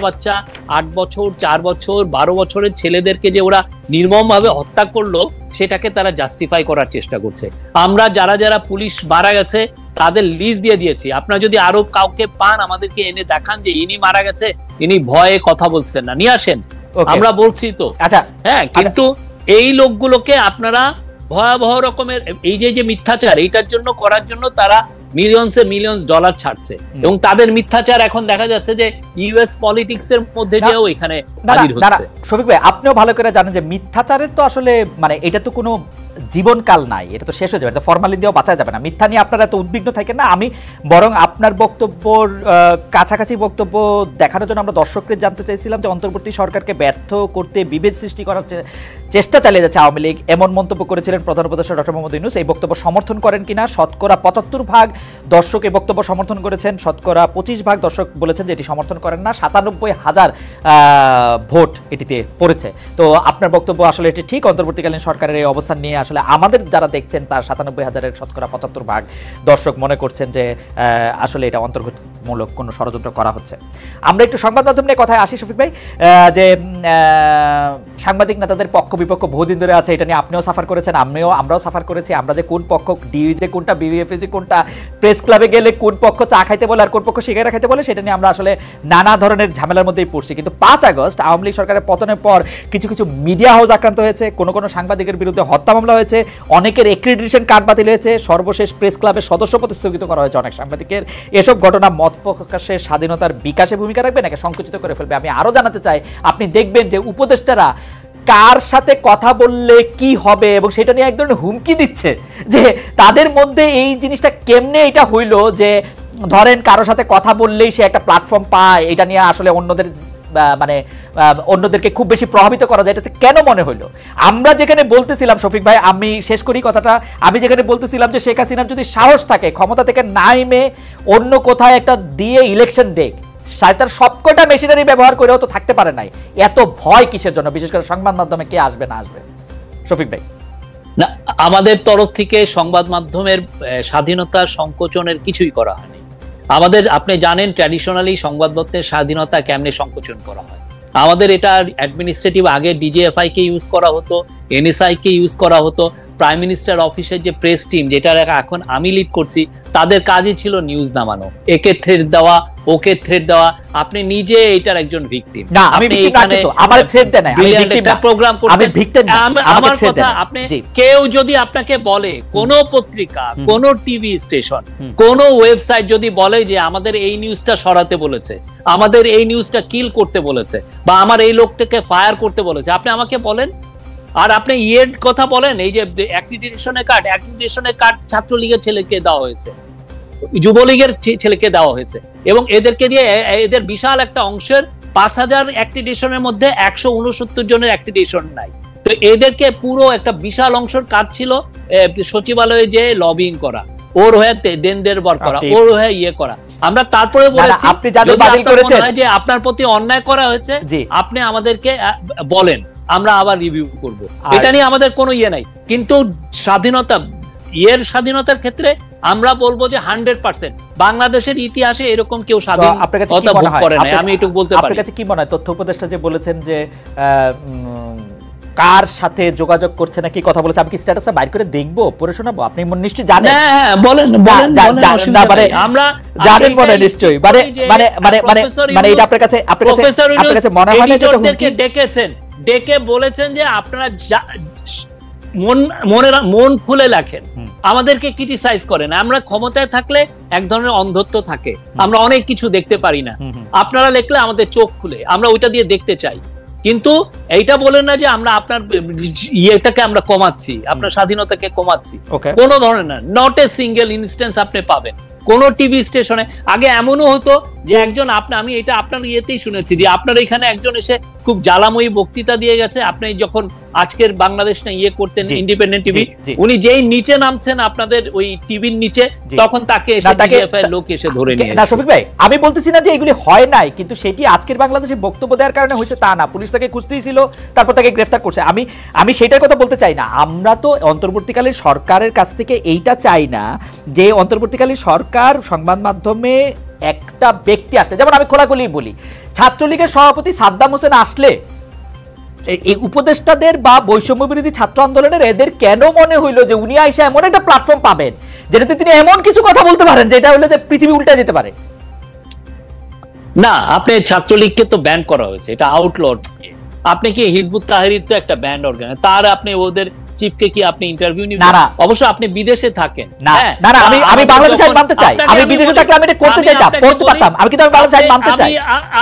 8 বছর 4 বছর 12 বছরের ছেলেদেরকে যে ওরা নির্মমভাবে হত্যা করলো, সেটাকে তারা জাস্টিফাই করার চেষ্টা করছে। আমরা যারা যারা পুলিশ মারা গেছে তাদের লিস্ট দিয়ে দিয়েছি, আপনারা যদি আরো কাউকে পান আমাদেরকে এনে দেখান যে ইনি মারা গেছে, ইনি ভয়ে কথা বলছেন না, নিয়ে আসেন, আমরা বলছি তো। আচ্ছা, হ্যাঁ, কিন্তু এই লোকগুলোকে আপনারা ভয়াবহ রকমের এই যে মিথ্যাচার এইটার জন্য করার জন্য তারা মিলিয়ন্স ডলার ছাড়ছে, এবং তাদের মিথ্যাচার এখন দেখা যাচ্ছে যে ইউএস পলিটিক্স এর মধ্যে দিয়েও এখানে হাজির হচ্ছে। শফিক ভাই, আপনিও ভালো করে জানেন যে মিথ্যাচারের তো আসলে মানে এটা তো কোনো জীবনকাল নাই, এটা তো শেষ হয়ে যাবে, ফরমালিন দিয়েও বাঁচা যাবে না। মিথ্যা নিয়ে আপনারা এত উদ্বিগ্ন থাকেন না। আমি বরং আপনার বক্তব্যর কাছাকাছি বক্তব্য দেখানোর জন্য আমরা দর্শকদের জানতে চাইছিলাম যে অন্তর্বর্তী সরকারকে ব্যর্থ করতে বিভেদ সৃষ্টি করার চেষ্টা চালিয়ে যাচ্ছে আওয়ামী লীগ, এমন মন্তব্য করেছিলেন প্রধান উপদেষ্টা ডক্টর মোহাম্মদ ইউনূস। এই বক্তব্য সমর্থন করেন কিনা? শতকরা ৭৫% দর্শক এই বক্তব্য সমর্থন করেছেন, শতকরা ২৫% দর্শক বলেছেন যে এটি সমর্থন করেন না। ৯৭,০০০ ভোট এটিতে পড়েছে। তো আপনার বক্তব্য আসলে এটি ঠিক, অন্তর্বর্তীকালীন সরকারের এই অবস্থান নিয়ে আসলে আমাদের যারা দেখছেন তার ৯৭,০০০-এর শতকরা ৭৫% দর্শক মনে করছেন যে আসলে এটা অন্তর্ভুক্তিমূলক কোনো ষড়যন্ত্র করা হচ্ছে। আমরা একটু সংবাদ মাধ্যম নিয়ে কথায় আসি শফিক ভাই, যে সাংবাদিক নেতাদের পক্ষ বিপক্ষ বহুদিন ধরে আছে, এটা নিয়ে আপনিও সাফার করেছেন, আমরাও সাফার করেছি। আমরা যে কোন পক্ষ ডিউজে কোনটা, বিবিএফএসি কোনটা, প্রেস ক্লাবে গেলে কোন পক্ষ চা খাইতে বলে আর কোন পক্ষ সিগারেট খাইতে বলে, সেটা নিয়ে আমরা আসলে নানা ধরনের ঝামেলার মধ্যেই পড়ছি। কিন্তু ৫ আগস্ট আওয়ামী লীগ সরকারের পতনের পর কিছু কিছু মিডিয়া হাউস আক্রান্ত হয়েছে, কোনো সাংবাদিকের বিরুদ্ধে হত্যা মামলা হয়েছে, অনেকের এক্রিডিটেশন কার্ড বাতিল হয়েছে, সর্বশেষ প্রেস ক্লাবের সদস্যপদ স্থগিত করা হয়েছে অনেক সাংবাদিকের। এসব ঘটনা মত প্রকাশের স্বাধীনতার বিকাশে ভূমিকা রাখবে নাকি সংকুচিত করে ফেলবে? আমি আরো জানাতে চাই, আপনি দেখবেন যে উপদেষ্টারা কার সাথে কথা বললে কি হবে এবং সেটা নিয়ে এক ধরনের হুমকি দিচ্ছে, যে তাদের মধ্যে এই জিনিসটা কেমনে এটা হইলো যে ধরেন কারোর সাথে কথা বললেই সে একটা প্ল্যাটফর্ম পায়, এটা নিয়ে আসলে অন্যদেরকে খুব বেশি প্রভাবিত করা যায়, এটাতে কেন মনে হইলো? আমরা যেখানে বলতেছিলাম শফিক ভাই, আমি শেষ করি কথাটা, আমি যেখানে বলতেছিলাম যে শেখ হাসিনার যদি সাহস থাকে ক্ষমতা থেকে নাইমে অন্য কোথায় একটা দিয়ে ইলেকশন দেখ, তার সবকটা মেশিনারি ব্যবহার করেও তো থাকতে পারে নাই, এত ভয় কিসের জন্য? বিশেষ করে সংবাদ মাধ্যমে কে আসবে না আসবে? শফিক ভাই, না, আমাদের তরফ থেকে সংবাদ মাধ্যমের স্বাধীনতা সংকোচনের কিছুই করা হয়নি। আমাদের, আপনি জানেন ট্র্যাডিশনালি সংবাদপত্রের স্বাধীনতা কেমনে সংকোচন করা হয়। আমাদের এটা অ্যাডমিনিস্ট্রেটিভ, আগে ডিজিএফআই কে ইউজ করা হতো, এনএসআই কে ইউজ করা হতো, প্রাইম মিনিস্টার অফিসের যে প্রেস টিম, যেটা এখন আমি লিড করছি, তাদের কাজই ছিল নিউজ নামানো, একে থ্রেড দেওয়া, ওকে থ্রেড দেওয়া। আপনি নিজে এটার একজন ভিকটিম না, আমি ভিকটিম না, তো আমার থ্রেড দেয় না, আমি ভিকটিম না, প্রোগ্রাম করতে আমি ভিকটিম না, আমার কথা, আপনি কেউ যদি আপনাকে বলে, কোন পত্রিকা, কোন টিভি স্টেশন, কোন ওয়েবসাইট যদি বলে যে আমাদের এই নিউজটা সরাতে বলেছে, আমাদের এই নিউজটা কিল করতে বলেছে, বা আমার এই লোকটাকে ফায়ার করতে বলেছে, আপনি আমাকে বলেন। আর আপনি ইয়ের কথা বলেন, এই যে অ্যাক্রিডিটেশনের কার্ড ছাত্রলীগের ছেলেকে দেওয়া হয়েছে, যুবলীগের ছেলেকে দেওয়া হয়েছে, এবং এদেরকে দিয়ে এদের বিশাল একটা অংশের ৫,০০০ অ্যাক্রিডিটেশনের মধ্যে ১৬৯ জনের অ্যাক্রিডিটেশন নাই। তো এদেরকে পুরো একটা বিশাল অংশের কাজ ছিল সচিবালয়ে যে লবিং করা, ওর হয়ে দেনদের বর করা, ওর হয়ে ইয়ে করা। আমরা তারপরে বলেছি যে আপনার প্রতি অন্যায় করা হয়েছে, আপনি আমাদেরকে বলেন, আমরা আবার রিভিউ করব। এটা নিয়ে আমাদের কোনো ইয়ে নাই। কিন্তু স্বাধীনতার ক্ষেত্রে আমরা বলবো যে 100% বাংলাদেশের ইতিহাসে এরকম কেউ স্বাধীনতা ভোগ করে নাই, আমি এটুকু বলতে পারি। আপনার কাছে কি মনে হয়, তথ্য উপদেষ্টা যে বলেছেন যে কার সাথে যোগাযোগ করছে না, কি কথা বলেছে, আমি কি স্ট্যাটাসটা বাইর করে দেখবো, পড়ে শোনাবো? আপনি নিশ্চয়ই জানেন। হ্যাঁ, বলেন। আমরা জানেন মনে নিশ্চয়ই, এটা আপনার কাছে মনে হয় না যে ডেকে বলেছেন যে আপনারা মন খুলে লেখেন, আমাদেরকে ক্রিটিসাইজ করেন। আমরা ক্ষমতায় থাকলে এক ধরনের অন্ধত্ব থাকে, আমরা অনেক কিছু দেখতে পারি না। আপনারা লিখলে আমাদের চোখ খুলে, আমরা ওইটা দিয়ে দেখতে চাই। কিন্তু এইটা বলেন না যে আমরা আপনার ইয়েটাকে আমরা কমাচ্ছি, আপনার স্বাধীনতাকে কমাচ্ছি, কোনো ধরনের না। নট এ সিঙ্গেল ইনস্টেন্স আপনি পাবেন কোন টিভি স্টেশনে। আগে এমনও হতো যে একজন, আমি এটা আপনার ইয়েতেই শুনেছি যে আপনার এখানে একজন এসে খুব জ্বালাময়ী বক্তৃতা দিয়ে গেছে, আপনি যখন আজকের বাংলাদেশ না ইয়ে করতেন ইন্ডিপেন্ডেন্ট টিভি, উনি যেই নিচে নামছেন আপনাদের ওই টিভির নিচে, তখন তাকে লোক এসে ধরে নিয়ে। না শফিক ভাই, আমি বলতেছি না যে এগুলি হয় নাই, কিন্তু সেটি আজকের বাংলাদেশে বক্তব্য দেওয়ার কারণে হয়েছে তা না। পুলিশ তাকে খুঁজতেই ছিল, তারপর তাকে গ্রেফতার করছে। আমি সেটার কথা বলতে চাই না। আমরা তো অন্তর্বর্তীকালীন সরকারের কাছ থেকে এইটা চাই না যে অন্তর্বর্তীকালীন সরকার সংবাদ মাধ্যমে একটা ব্যক্তি আসলে, যেমন আমি খোলাখুলি বলি, ছাত্রলীগের সভাপতি সাদ্দাম হোসেন আসলে এই উপদেষ্টাদের বা বৈষম্য বিরোধী ছাত্র আন্দোলনের এদের কেন মনে হইলো যে উনি আইসা এমন একটা প্ল্যাটফর্ম পাবেন যেটাতে তিনি এমন কিছু কথা বলতে পারেন যেটা হলো যে পৃথিবী উল্টে যেতে পারে? না, আপনি ছাত্রলীগকে তো ব্যান করা হয়েছে, এটা আউটলড। আপনি কি হিজবুত তাহরির তো একটা ব্যান্ড অর্গানাইজ, তার আপনি ওদের চিফকে কি আপনি ইন্টারভিউ না, নিবেন? না। অবশ্য আপনি বিদেশে থাকেন। না হ্যাঁ, না না, আমি আমাদের বাংলাদেশ আইন যখন- মানতে চাই। আপনাকে আমি আমি বিদেশে বলি- থাকলে আমি এটা করতে আমি চাইতাম, আপনাকে করতে বলি, পারতাম। আমি কিন্তু বাংলাদেশ আইন মানতে চাই।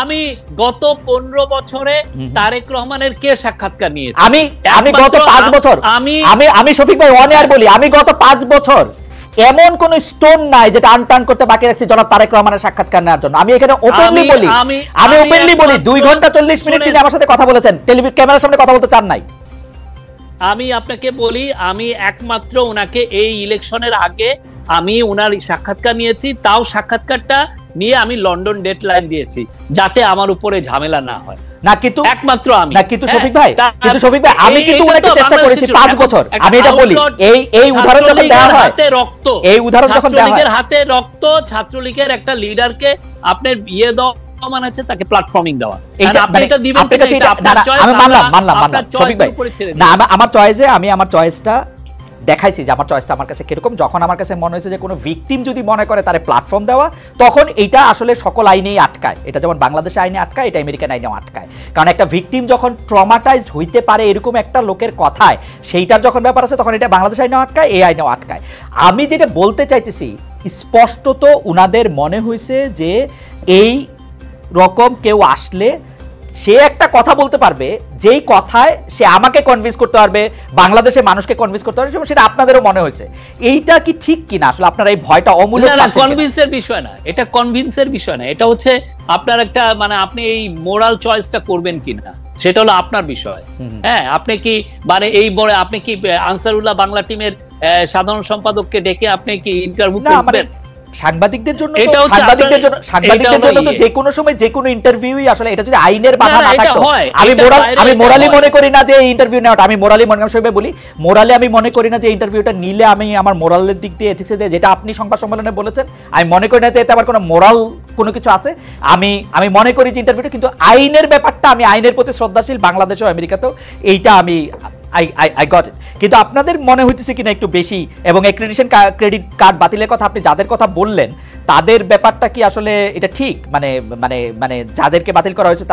আমি গত 15 বছরে তারেক রহমানের কে সাক্ষাৎকার নিয়েছি? আমি গত 5 বছর আমি শফিক ভাই ওয়ান ইয়ার বলি, আমি গত 5 বছর এমন কোন স্টোন নাই যেটা আনটার্ন করতে বাকি রাখছি জনাব তারেক রহমানের সাক্ষাৎকার নেওয়ার জন্য। আমি এখানে ওপেনলি বলি, আমি ওপেনলি বলি 2 ঘন্টা 40 মিনিট তিনি আমার সাথে কথা বলেছেন, ক্যামেরার সামনে কথা বলতে চান নাই। আমি আপনাকে বলি, আমি একমাত্র ওনাকে এই ইলেকশনের আগে আমি ওনার সাক্ষাৎকার নিয়েছি, তাও সাক্ষাৎকারটা নিয়ে আমি লন্ডন ডেডলাইন দিয়েছি যাতে আমার উপরে ঝামেলা না হয়। না কিন্তু একমাত্র আমি না কিন্তু শফিক ভাই, আমি কিন্তু ওনাকে চেষ্টা করেছি 5 বছর। আমি এটা বলি, এই উদাহরণ যখন দেওয়া হয়, রক্ত, এই উদাহরণ যখন দেওয়া হয়, ছাত্রলীগের হাতে রক্ত, ছাত্রলীগের একটা লিডারকে আপনার ইয়ে দাও মানে হচ্ছে তাকে প্ল্যাটফর্মিং দেওয়া। আপনি এটা দিবেন আপনার কাছে এটা না, আমি মানলাম শফিক ভাই। না আমার চয়েসে আমি আমার চয়েসটা দেখাইছি যে আমার চয়েসটা আমার কাছে কিরকম। যখন আমার কাছে মনে হয়েছে যে কোনো ভিকটিম যদি মনে করে তারে প্ল্যাটফর্ম দেওয়া, তখন এইটা আসলে সকল আইনেই আটকায়। এটা যেমন বাংলাদেশের আইনে আটকায়, এটা আমেরিকান আইনেও আটকায়। কারণ একটা ভিকটিম যখন ট্রমাটাইজড হইতে পারে এরকম একটা লোকের কথায়, সেইটার যখন ব্যাপার আছে তখন এটা বাংলাদেশ আইনেও আটকায়, এই আইনেও আটকায়। আমি যেটা বলতে চাইতেছি, স্পষ্টত উনাদের মনে হয়েছে যে এই রকম কেউ আসলে সে একটা কথা বলতে পারবে, যেই কথায় সে আমাকে কনভিন্স করতে পারবে, বাংলাদেশের মানুষকে কনভিন্স করতে পারবে, সেটা আপনাদেরও মনে হয়েছে। এইটা কি ঠিক কিনা? আসলে আপনারা এই ভয়টা অমূলক পাচ্ছেন কিনা? কনভিন্সের বিষয় না, এটা কনভিন্সের বিষয় না, এটা হচ্ছে আপনার একটা মানে আপনি এই মোরাল চয়েসটা করবেন কিনা সেটা হলো আপনার বিষয়। হ্যাঁ, আপনি কি মানে এই বড় আপনি কি আনসারুল্লাহ বাংলা টিমের সাধারণ সম্পাদককে ডেকে আপনি কি ইন্টারভিউ করবেন? সাংবাদিকদের জন্য তো যে কোনো সময় যে কোনো ইন্টারভিউই আসলে, এটা যদি আইনের বাধা না থাকতো, আমি মোরালি মনে করি না যে এই ইন্টারভিউ নেওয়াটা, আমি মোরালি মনে বলি, মোরালি আমি মনে করি না যে ইন্টারভিউটা নিলে আমি আমার মোরালের দিক দিয়ে এথিক্সে দিয়ে, যেটা আপনি সংবাদ সম্মেলনে বলেছেন, আমি মনে করি না যে এতে আবার কোনো মোরাল কোনো কিছু আছে। আমি মনে করি যে ইন্টারভিউটা, কিন্তু আইনের ব্যাপারটা, আমি আইনের প্রতি শ্রদ্ধাশীল, বাংলাদেশেও আমেরিকাতেও, এইটা আমি I got it। কিন্তু আপনাদের মনে হইতেছে কিনা একটু বেশি, এবং অ্যাক্রেডিটেশন ক্রেডিট কার্ড বাতিলের কথা আপনি যাদের কথা বললেন, তাদের ব্যাপারটা কি আসলে এটা ঠিক? মানে মানে মানে যাদেরকে বাতিল করা হয়েছে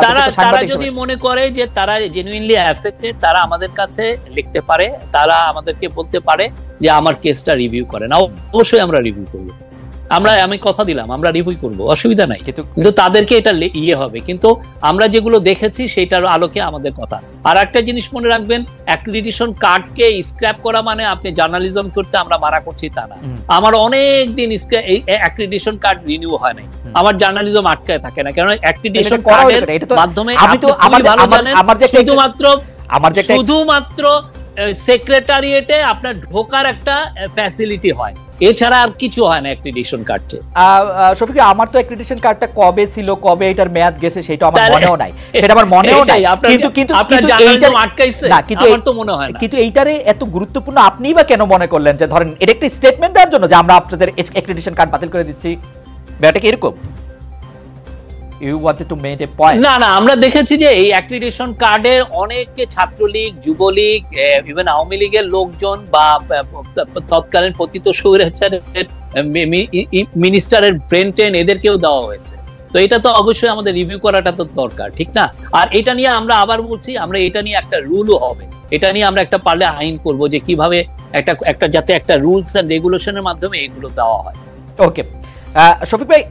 তারা যদি মনে করে যে তারা জেনুইনলি অ্যাফেক্টেড, তারা আমাদের কাছে লিখতে পারে, তারা আমাদেরকে বলতে পারে যে আমার কেসটা রিভিউ করেন। অবশ্যই আমরা রিভিউ করব, আমি কথা দিলাম আমরা রিভিউ করব, অসুবিধা নাই। কিন্তু তাদেরকে এটা ইয়ে হবে, কিন্তু আমরা যেগুলো দেখেছি সেটার আলোকে আমাদের কথা। আর একটা জিনিস মনে রাখবেন, অ্যাক্রিডিটেশন কার্ডকে স্ক্র্যাপ করা মানে আপনি জার্নালিজম করতে আমরা মানা করছি তা না। আমার অনেক দিন এই অ্যাক্রিডিটেশন কার্ড রিনিউ হয় নাই, আমার জার্নালিজম আটকায় থাকে না, কারণ অ্যাক্রিডিটেশন কার্ডের মাধ্যমে শুধুমাত্র সেক্রেটারিয়েটে আপনার ঢোকার একটা ফ্যাসিলিটি হয়, এছাড়া আর কিছু হয় না অ্যাক্রিডিটেশন কার্ডে। শফিক, আমার তো অ্যাক্রিডিটেশন কার্ডটা কবে ছিল, কবে এটার মেয়াদ গেছে সেটা আমার মনেও নাই, সেটা আমার মনেও নাই। কিন্তু এইটারে এত গুরুত্বপূর্ণ আপনিই বা কেন মনে করলেন যে ধরেন এটা একটা স্টেটমেন্ট দেওয়ার জন্য যে আমরা আপনাদের অ্যাক্রিডিটেশন কার্ড বাতিল করে দিচ্ছি? ব্যাপারটা কি এরকম? না, আমরা দেখেছি যে এই অ্যাক্রিডিটেশন কার্ডের অনেকে ছাত্রলীগ, যুবলীগ, ইভেন আওয়ামী লীগের লোকজন বা তৎকালীন পতিত স্বৈরাচারের মিনিস্টারের ব্রেন টেন এদেরকেও দেওয়া হয়েছে। তো এটা তো অবশ্যই আমাদের রিভিউ করাটা তো দরকার, ঠিক না? আর এটা নিয়ে আমরা আবার বলছি, আমরা এটা নিয়ে একটা রুলও হবে, এটা নিয়ে আমরা একটা পারলে আইন করব যে কিভাবে একটা যাতে একটা রুলস এন্ড রেগুলেশনের মাধ্যমে এগুলো দেওয়া হয়। ওকে শফিক ভাই,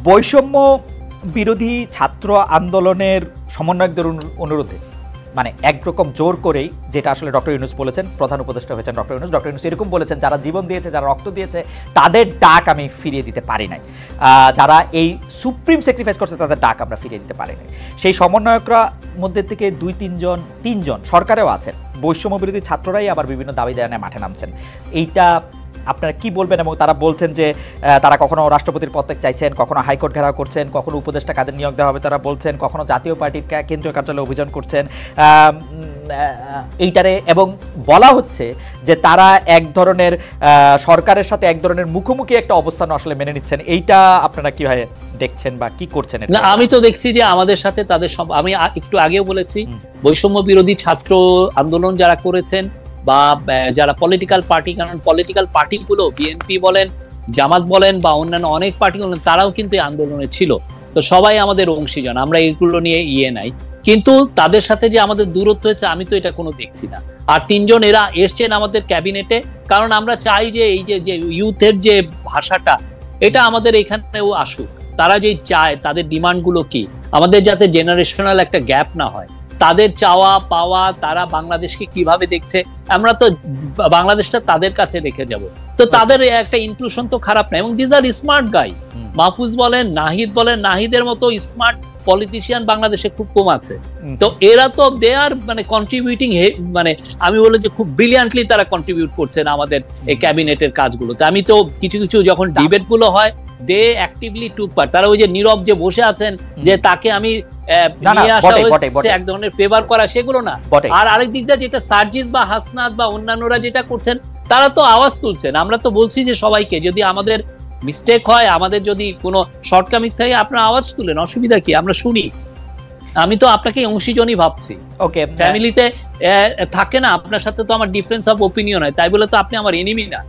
বৈষম্য বিরোধী ছাত্র আন্দোলনের সমন্বয়কদের অনুরোধে মানে একরকম জোর করেই, যেটা আসলে ডক্টর ইউনূস বলেছেন, প্রধান উপদেষ্টা হয়েছেন ডক্টর ইউনূস এরকম বলেছেন, যারা জীবন দিয়েছে, যারা রক্ত দিয়েছে, তাদের ডাক আমি ফিরিয়ে দিতে পারি নাই, যারা এই সুপ্রিম স্যাক্রিফাইস করছে তাদের ডাক আমরা ফিরিয়ে দিতে পারি নাই। সেই সমন্বয়করা মধ্যে থেকে তিনজন সরকারেও আছেন, বৈষম্য বিরোধী ছাত্ররাই আবার বিভিন্ন দাবি দাওয়া মাঠে নামছেন। এইটা আপনারা কি বলবেন? এবং তারা বলছেন যে তারা কখনো রাষ্ট্রপতির পদত্যাগ চাইছেন, কখনো হাইকোর্ট ঘেরাও করছেন, কখনো উপদেষ্টা কাদের নিয়োগ দেওয়া হবে তারা বলছেন, কখনো জাতীয় পার্টির কেন্দ্রীয় কার্যালয়ে অভিযান করছেন এইটারে, এবং বলা হচ্ছে যে তারা এক ধরনের সরকারের সাথে এক ধরনের মুখোমুখি একটা অবস্থান আসলে মেনে নিচ্ছেন। এইটা আপনারা কিভাবে দেখছেন বা কি করছেন? না, আমি তো দেখছি যে আমাদের সাথে তাদের আমি একটু আগেও বলেছি, বৈষম্য বিরোধী ছাত্র আন্দোলন যারা করেছেন বা যারা পলিটিক্যাল পার্টি, কারণ পলিটিক্যাল পার্টিগুলো বিএনপি বলেন, জামাত বলেন বা অন্যান্য অনেক পার্টি বলেন, তারাও কিন্তু এই আন্দোলনে ছিল। তো সবাই আমাদের অংশীজন, আমরা এইগুলো নিয়ে নাই। কিন্তু তাদের সাথে যে আমাদের দূরত্ব হয়েছে আমি তো এটা কোনো দেখছি না। আর তিনজন এরা এসছেন আমাদের ক্যাবিনেটে, কারণ আমরা চাই যে এই যে ইউথের যে ভাষাটা এটা আমাদের এখানেও আসুক। তারা যে চায় তাদের ডিমান্ড গুলো কি, আমাদের যাতে জেনারেশনাল একটা গ্যাপ না হয়, তাদের চাওয়া পাওয়া, তারা বাংলাদেশকে কিভাবে দেখছে, আমরা তো বাংলাদেশটা তাদের কাছে রেখে যাব। তো তাদের একটা ইনক্লুশন তো খারাপ না, এবং this are smart guy. Mahfuz বলেন, নাহিদ বলেন, নাহিদের মতো স্মার্ট পলিটিশিয়ান বাংলাদেশে খুব কম আছে। তো এরা তো দে আর মানে কন্ট্রিবিউটিং, মানে আমি বলি যে খুব ব্রিলিয়ান্টলি তারা কন্ট্রিবিউট করছেন আমাদের এই ক্যাবিনেটের কাজগুলোতে। আমি তো কিছু কিছু যখন ডিবেট গুলো হয় দে অ্যাক্টিভলি টুক পার্ট। তারা ওই যে নীরব যে বসে আছেন যে তাকে আমি নিয়ে আসা হয়েছে এক ধরনের ফেভার করা, সেগুলো না। আর আরেক দিক দিয়ে যেটা সার্জিস বা হাসনাত বা অন্যান্যরা যেটা করছেন, তারা তো আওয়াজ তুলছেন। আমরা তো বলছি যে সবাইকে, যদি আমাদের মিস্টেক হয়, আমাদের যদি কোনো শর্টকামিংস থাকে, আপনারা আওয়াজ তুলেন, অসুবিধা কি, আমরা শুনি। আমি তো আপনাকে অংশীজনই ভাবছি। ওকে, ফ্যামিলিতে থাকে না, আপনার সাথে তো আমার ডিফারেন্স অফ ওপিনিয়ন হয়, তাই বলে তো আপনি আমার এনিমি না।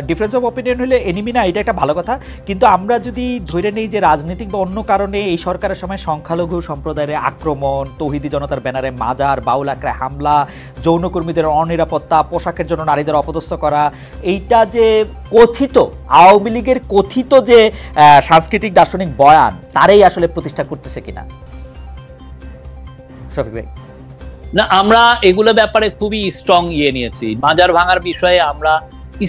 ডিফারেন্স অফ ওপিনিয়ন হলে এনিমি না, এটা একটা ভালো কথা। কিন্তু আমরা যদি ধরে নেই যে রাজনৈতিক বা অন্য কারণে এই সরকারের সময় সংখ্যালঘু সম্প্রদায়ের আক্রমণ, তৌহিদি জনতার ব্যানারে মাজার, বাউল আখড়ায় হামলা, যৌনকর্মীদের অনিরাপত্তা, পোশাকের জন্য নারীদের অপদস্থ করা, এইটা যে কথিত আওয়ামী লীগের কথিত যে সাংস্কৃতিক দার্শনিক বয়ান, তারাই আসলে প্রতিষ্ঠা করতেছে কিনা শফিক ভাই? না, আমরা এগুলো ব্যাপারে খুবই স্ট্রং নিয়েছি। মাজার ভাঙার বিষয়ে আমরা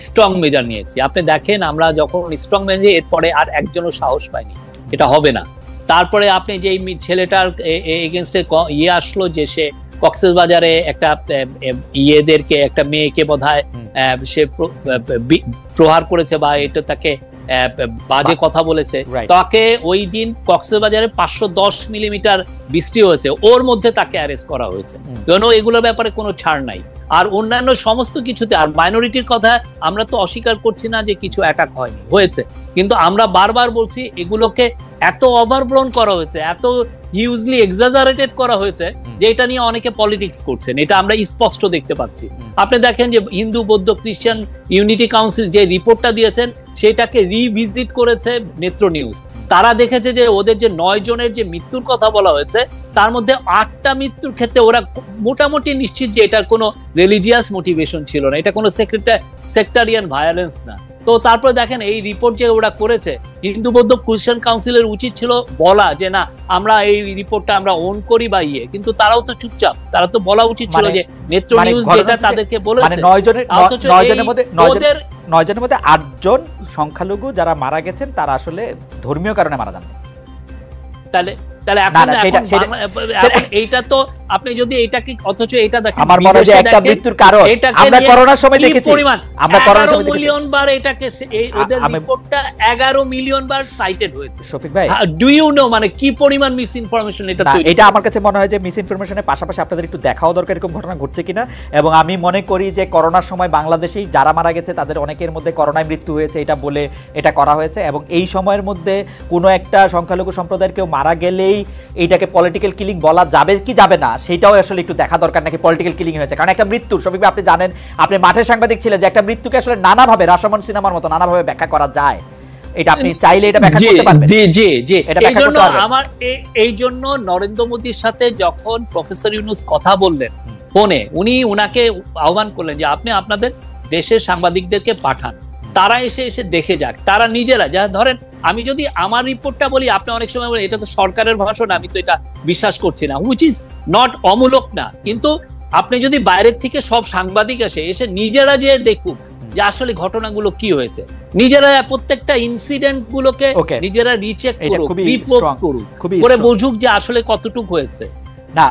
স্ট্রং মেজার নিয়েছি। আপনি দেখেন, আমরা যখন স্ট্রং মেজার, এরপরে আর একজনও সাহস পায়নি, এটা হবে না। তারপরে আপনি যে ছেলেটার এগেনস্টে আসলো, যে সে কক্সবাজারে একটা ইয়েদেরকে, একটা মেয়েকে বোধহয় সে প্রহার করেছে বা এটা তাকে বাজে কথা বলেছে, তাকে ওই দিন কক্সবাজারে 510 মিলিমিটার বৃষ্টি হয়েছে, ওর মধ্যে তাকে অ্যারেস্ট করা হয়েছে। কেন, এগুলোর ব্যাপারে কোনো ছাড় নাই। আর অন্যান্য সমস্ত কিছুতে, আর মাইনরিটির কথা আমরা তো অস্বীকার করছি না যে কিছু অ্যাটাক হয়নি, হয়েছে, কিন্তু আমরা বারবার বলছি এগুলোকে এত ওভারব্লোন করা হয়েছে, এত হিউজলি এক্সাজারেটেড করা হয়েছে যে এটা নিয়ে অনেকে পলিটিক্স করছেন, এটা আমরা স্পষ্ট দেখতে পাচ্ছি। আপনি দেখেন যে হিন্দু, বৌদ্ধ, খ্রিস্টান ইউনিটি কাউন্সিল যে রিপোর্টটা দিয়েছেন, সেটাকে রিভিজিট করেছে নেত্র নিউজ। তারা দেখেছে যে ওদের যে 9 জনের যে মৃত্যুর কথা বলা হয়েছে, তার মধ্যে 8টা মৃত্যুর ক্ষেত্রে ওরা মোটামুটি নিশ্চিত যে এটার কোনো রিলিজিয়াস মোটিভেশন ছিল না, এটা কোনো সেক্টারিয়ান ভায়োলেন্স না। তো তারপরে দেখেন এই রিপোর্ট যে ওরা করেছে, হিন্দু, বৌদ্ধ, খ্রিস্টান কাউন্সিলের উচিত ছিল বলা যে না, আমরা এই রিপোর্টটা আমরা ওন করি বা কিন্তু তারাও তো চুপচাপ। তারা তো বলা উচিত ছিল যে নেত্র নিউজ যেটা তাদেরকে বলেছে। 9 জনের মধ্যে 8 জন সংখ্যালঘু যারা মারা গেছেন, তারা আসলে ধর্মীয় কারণে মারা যান। তাহলে এইটা তো আপনি যদি এটাকে, অথচ এটা দেখেন, আমার মনে হয় যে একটা মৃত্যুর কারণ আমরা করোনার সময় দেখেছি, আমরা করোনার সময় 11 মিলিয়ন বার এটাকে, ওদের রিপোর্টটা 11 মিলিয়ন বার সাইটেড হয়েছে। শফিক ভাই, ডু ইউ নো মানে কি পরিমাণ মিস ইনফরমেশন এটা আমার কাছে মনে হয় যে মিস ইনফরমেশনের পাশাপাশি আপনাদের একটু দেখাও দরকার এরকম ঘটনা ঘটছে কিনা। এবং আমি মনে করি যে করোনার সময় বাংলাদেশেই যারা মারা গেছে তাদের অনেকের মধ্যে করোনায় মৃত্যু হয়েছে, এটা বলে এটা করা হয়েছে। এবং এই সময়ের মধ্যে কোনো একটা সংখ্যালঘু সম্প্রদায়ের কেউ মারা গেলেই এইটাকে পলিটিক্যাল কিলিং বলা যাবে কি যাবে না, সেটাও আসলে একটু দেখা দরকার, নাকি পলিটিক্যাল কিলিং হয়েছে। কারণ একটা মৃত্যু, শফিক ভাই আপনি জানেন, আপনি মাঠে সাংবাদিক ছিলেন, যে একটা মৃত্যুকে আসলে নানাভাবে, রাশামন সিনেমার মতো নানাভাবে ব্যাখ্যা করা যায়। এটা আপনি চাইলে এটা ব্যাখ্যা করতে পারবেন। জি জি জি, এটা ব্যাখ্যা করতে পারবেন। আমার এই জন্য নরেন্দ্র মোদীর সাথে যখন প্রফেসর ইউনূস কথা বললেন ফোনে, উনাকে আহ্বান করলেন যে আপনি আপনাদের দেশের সাংবাদিকদেরকে পাঠান, তারা এসে দেখে যাক, তারা নিজেরা। যা ধরেন, আমি যদি আমার রিপোর্টটা বলি, আপনি অনেক সময় বলেন এটা তো সরকারের ভাষণ, আমি তো এটা বিশ্বাস করছি না, হুইচ ইজ নট অমূলক না। কিন্তু আপনি যদি বাইরের থেকে সব সাংবাদিক এসে নিজেরা যে দেখুক যে আসলে ঘটনাগুলো কি হয়েছে, নিজেরা প্রত্যেকটা ইনসিডেন্ট গুলোকে নিজেরা রিচেক করুক, রিপোর্ট করুক, করে বুঝুক যে আসলে কতটুকু হয়েছে। না,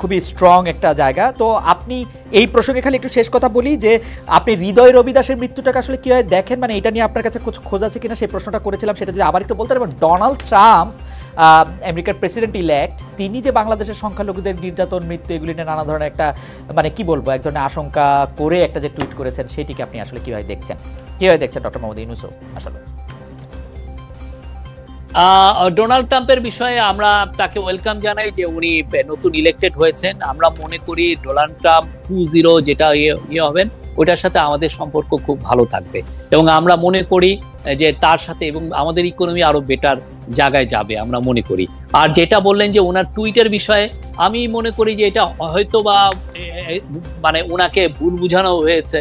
খুবই স্ট্রং একটা জায়গা। তো আপনি এই প্রসঙ্গে খালি একটু শেষ কথা বলি যে আপনি হৃদয় রবি দাসের মৃত্যুটাকে আসলে কিভাবে দেখেন, মানে এটা নিয়ে আপনার কাছে খোঁজ আছে কিনা, সেই প্রশ্নটা করেছিলাম, সেটা যদি আবার একটু বলতে পারবেন। ডোনাল্ড ট্রাম্প, আমেরিকার প্রেসিডেন্ট ইলেক্ট, তিনি যে বাংলাদেশের সংখ্যালঘুদের নির্যাতন, মৃত্যু, এগুলি নিয়ে নানা ধরনের একটা, মানে কি বলবো, এক ধরনের আশঙ্কা করে একটা যে টুইট করেছেন, সেটিকে আপনি আসলে কিভাবে দেখছেন ডক্টর মোহাম্মদ ইউনূস? আসলে ডোনাল্ড ট্রাম্পের বিষয়ে আমরা তাকে ওয়েলকাম জানাই যে উনি নতুন ইলেক্টেড হয়েছেন। আমরা মনে করি ডোনাল্ড ট্রাম্প 2-0 যেটা ইয়ে হবেন, ওটার সাথে আমাদের সম্পর্ক খুব ভালো থাকবে এবং আমরা মনে করি যে তার সাথে এবং আমাদের ইকোনমি আরো বেটার জায়গায় যাবে আমরা মনে করি। আর যেটা বললেন যে ওনার টুইটের বিষয়ে, আমি মনে করি যে এটা হয়তো বা মানে ওনাকে ভুল বোঝানো হয়েছে।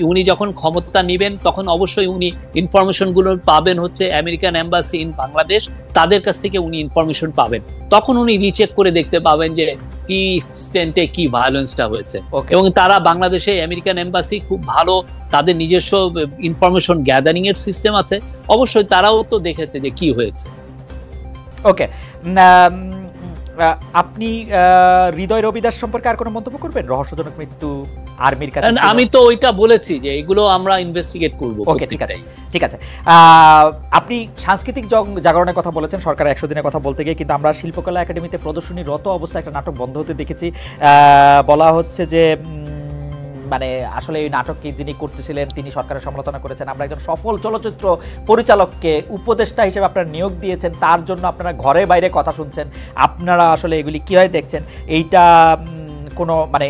উনি যখন ক্ষমতা নেবেন তখন অবশ্যই উনি ইনফরমেশন গুলো পাবেন হচ্ছে আমেরিকান এম্বাসি ইন বাংলাদেশ, তাদের কাছ থেকে উনি ইনফরমেশন পাবেন, তখন উনি রিচেক করে দেখতে পাবেন যে কি এক্সটেন্টে কি ভায়োলেন্সটা হয়েছে। এবং তারা বাংলাদেশে আমেরিকান এম্বাসি খুব ভালো, তাদের নিজস্ব ইনফরমেশন গ্যাদারিং এর সিস্টেম আছে, অবশ্যই তারাও তো দেখেছে যে কি হয়েছে। ওকে, আপনি হৃদয় রবিদাস সম্পর্কে আর কোনো মন্তব্য করবেন? রহস্যজনক মৃত্যু, আর্মির কাছে। আমি তো ওইটা বলেছি যে এগুলো আমরা ইনভেস্টিগেট করব। ওকে, ঠিক আছে। আপনি সাংস্কৃতিক জাগরণের কথা বলেছেন, সরকার 100 দিনের কথা বলতে গিয়ে, কিন্তু আমরা শিল্পকলা একাডেমিতে প্রদর্শনীরত অবস্থায় একটা নাটক বন্ধ হতে দেখেছি। বলা হচ্ছে যে মানে আসলে এই নাটককে যিনি করতেছিলেন তিনি সরকারের সমালোচনা করেছেন। আমরা একজন সফল চলচ্চিত্র পরিচালককে উপদেষ্টা হিসেবে আপনারা নিয়োগ দিয়েছেন, তার জন্য আপনারা ঘরে বাইরে কথা শুনছেন। আপনারা আসলে এগুলি কীভাবে দেখছেন? এইটা কোনো মানে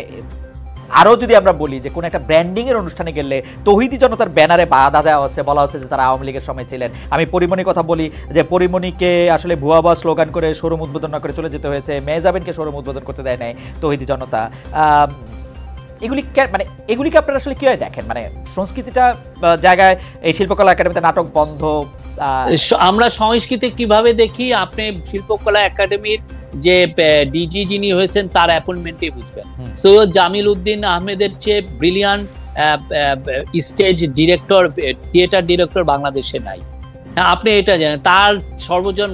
আরও যদি আমরা বলি যে কোনো একটা ব্র্যান্ডিংয়ের অনুষ্ঠানে গেলে তৌহিদি জনতার ব্যানারে বাধা দেওয়া হচ্ছে, বলা হচ্ছে যে তারা আওয়ামী লীগের সময় ছিলেন। আমি পরিমণির কথা বলি যে পরিমণিকে আসলে ভুয়া ভুয়া স্লোগান করে শোরুম উদ্বোধন না করে চলে যেতে হয়েছে, মেহজাবিনকে শোরুম উদ্বোধন করতে দেয় নাই তৌহিদি জনতা। এগুলিকে আপনারা আসলে কিভাবে দেখেন? মানে সংস্কৃতিটা জায়গায় এই শিল্পকলা একাডেমিতে নাটক বন্ধ, আমরা সংস্কৃতি কিভাবে দেখি? আপনি শিল্পকলা একাডেমির যে ডিজি যিনি হয়েছেন তার অ্যাপয়েন্টমেন্টই বুঝবেন। সৈয়দ জামিল উদ্দিন আহমেদের চেয়ে brilliant stage director, theatre director বাংলাদেশে নাই। আপনি এটা জানেন, তার সর্বজন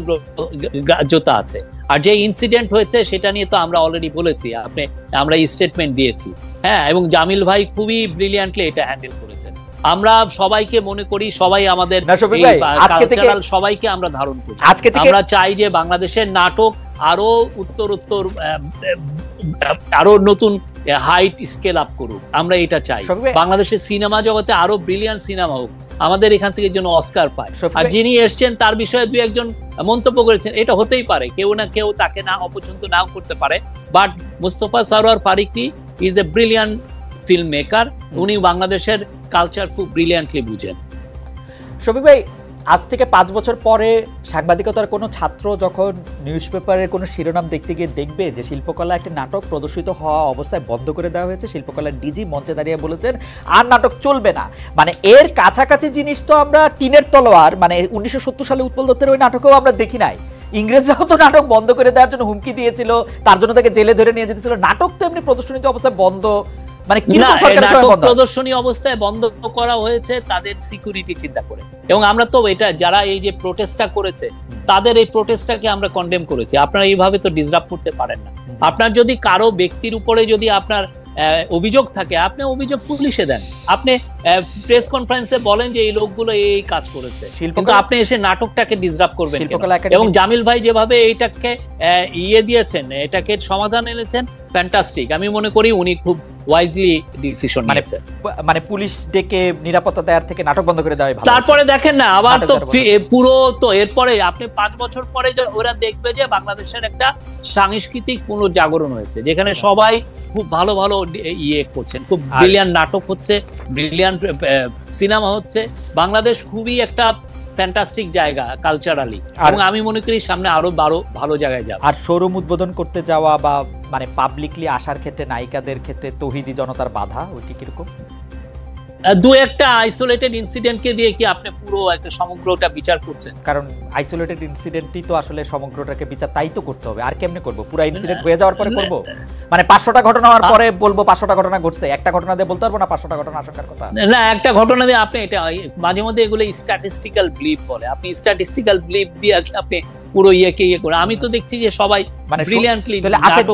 গ্রাহ্যতা আছে। আর যে ইনসিডেন্ট হয়েছে সেটা নিয়ে তো আমরা অলরেডি বলেছি, আমরা স্টেটমেন্ট দিয়েছি। হ্যাঁ, এবং জামিল ভাই খুবই ব্রিলিয়ান্টলি এটা হ্যান্ডেল করেছেন। আমরা সবাইকে মনে করি, সবাই আমাদের কালচারাল সবাইকে আমরা ধারণ করি। আমরা চাই যে বাংলাদেশের নাটক আরো উত্তরোত্তর আরো নতুন হাইট স্কেল আপ করুক, আমরা এটা চাই। বাংলাদেশের সিনেমা জগতে আরো ব্রিলিয়ান্ট সিনেমা হোক, আমাদের এখান থেকে যেন অস্কার পায়। আর যিনি এসছেন তার বিষয়ে দুই একজন মন্তব্য করেছেন, এটা হতেই পারে, কেউ না কেউ তাকে না অপছন্দ নাও করতে পারে, but Mostofa Sarwar Farooki is a brilliant film maker. উনি বাংলাদেশের কালচার খুব ব্রিলিয়ান্টলি বুঝেন। শফিক ভাই, আজ থেকে 5 বছর পরে সাংবাদিকতার কোনো ছাত্র যখন নিউজ পেপারের কোনো শিরোনাম দেখতে গিয়ে দেখবে যে শিল্পকলা একটি নাটক প্রদর্শিত হওয়া অবস্থায় বন্ধ করে দেওয়া হয়েছে, শিল্পকলার ডিজি মঞ্চে দাঁড়িয়ে বলেছেন আর নাটক চলবে না, মানে এর কাছাকাছি জিনিস তো আমরা টিনের তলোয়ার, মানে 1970 সালে উৎপল দত্তের ওই নাটকেও আমরা দেখি নাই। ইংরেজরাও তো নাটক বন্ধ করে দেওয়ার জন্য হুমকি দিয়েছিল, তার জন্য তাকে জেলে ধরে নিয়ে যেতেছিল। নাটক তো এমনি প্রদর্শনীতে অবস্থায় বন্ধ, মানে প্রদর্শনী অবস্থায় বন্ধ করা হয়েছে তাদের সিকিউরিটি চিন্তা করে। এবং আমরা তো এটা, যারা এই যে প্রোটেস্টটা করেছে তাদের এই প্রোটেস্টটাকে আমরা কন্ডেম করেছি। আপনারা এইভাবে তো ডিসরাপ্ট করতে পারেন না। আপনার যদি কারো ব্যক্তির উপরে যদি আপনার অভিযোগ থাকে, আপনি অভিযোগ পুলিশে দেন, আপনি প্রেস কনফারেন্সে বলেন যে এই লোকগুলো এই কাজ করেছে, কিন্তু আপনি এসে নাটকটাকে ডিসরাপ্ট করবেন। এবং জামিল ভাই যেভাবে এইটাকে দিয়েছেন, এটাকে সমাধান এনেছেন, ফ্যান্টাস্টিক। আমি মনে করি উনি খুব ওয়াইজলি ডিসিশন নিয়েছেন। মানে পুলিশ ডেকে নিরাপত্তা দেওয়ার থেকে নাটক বন্ধ করে দেওয়া ভালো। তারপরে দেখেন না, আবার তো পুরো তো এরপরে আপনি 5 বছর পরে ওরা দেখবে যে বাংলাদেশের একটা সাংস্কৃতিক পুনর্জাগরণ হয়েছে, যেখানে সবাই খুব ভালো ভালো করছেন, খুব ব্রিলিয়ান্ট নাটক হচ্ছে, ব্রিলিয়ান্ট সিনেমা হচ্ছে। বাংলাদেশ খুবই একটা ফ্যান্টাস্টিক জায়গা কালচারালি, এবং আমি মনে করি সামনে আরো ভালো জায়গায় যাবে। আর শোরুম উদ্বোধন করতে যাওয়া বা মানে পাবলিকলি আসার ক্ষেত্রে নায়িকাদের ক্ষেত্রে তৌহিদি জনতার বাধা, ওইটি কিরকম? দু একটা আইসোলেটেড ইনসিডেন্টকে দিয়ে কি আপনি পুরো একটা সমগ্রটা বিচার করছেন? কারণ আইসোলেটেড ইনসিডেন্টই তো আসলে সমগ্রটাকে বিচার, তাই তো করতে হবে। আর কেমনে করব? পুরো ইনসিডেন্ট হয়ে যাওয়ার পরে করব? মানে 500টা ঘটনা হওয়ার পরে বলবো 500টা ঘটনা ঘটছে, একটা ঘটনা দিয়ে বলতে পারবো না 500টা ঘটনা আশঙ্কার কথা? না, একটা ঘটনা দিয়ে আপনি এটা মাঝে মধ্যে এগুলো স্ট্যাটিস্টিক্যাল বিলিভ বলে, আপনি স্ট্যাটিস্টিক্যাল বিলিভ দিয়ে আপনি পুরো ইয়েকে করে। আমি তো দেখছি যে সবাই মানে ব্রিলিয়ান্টলি নাটক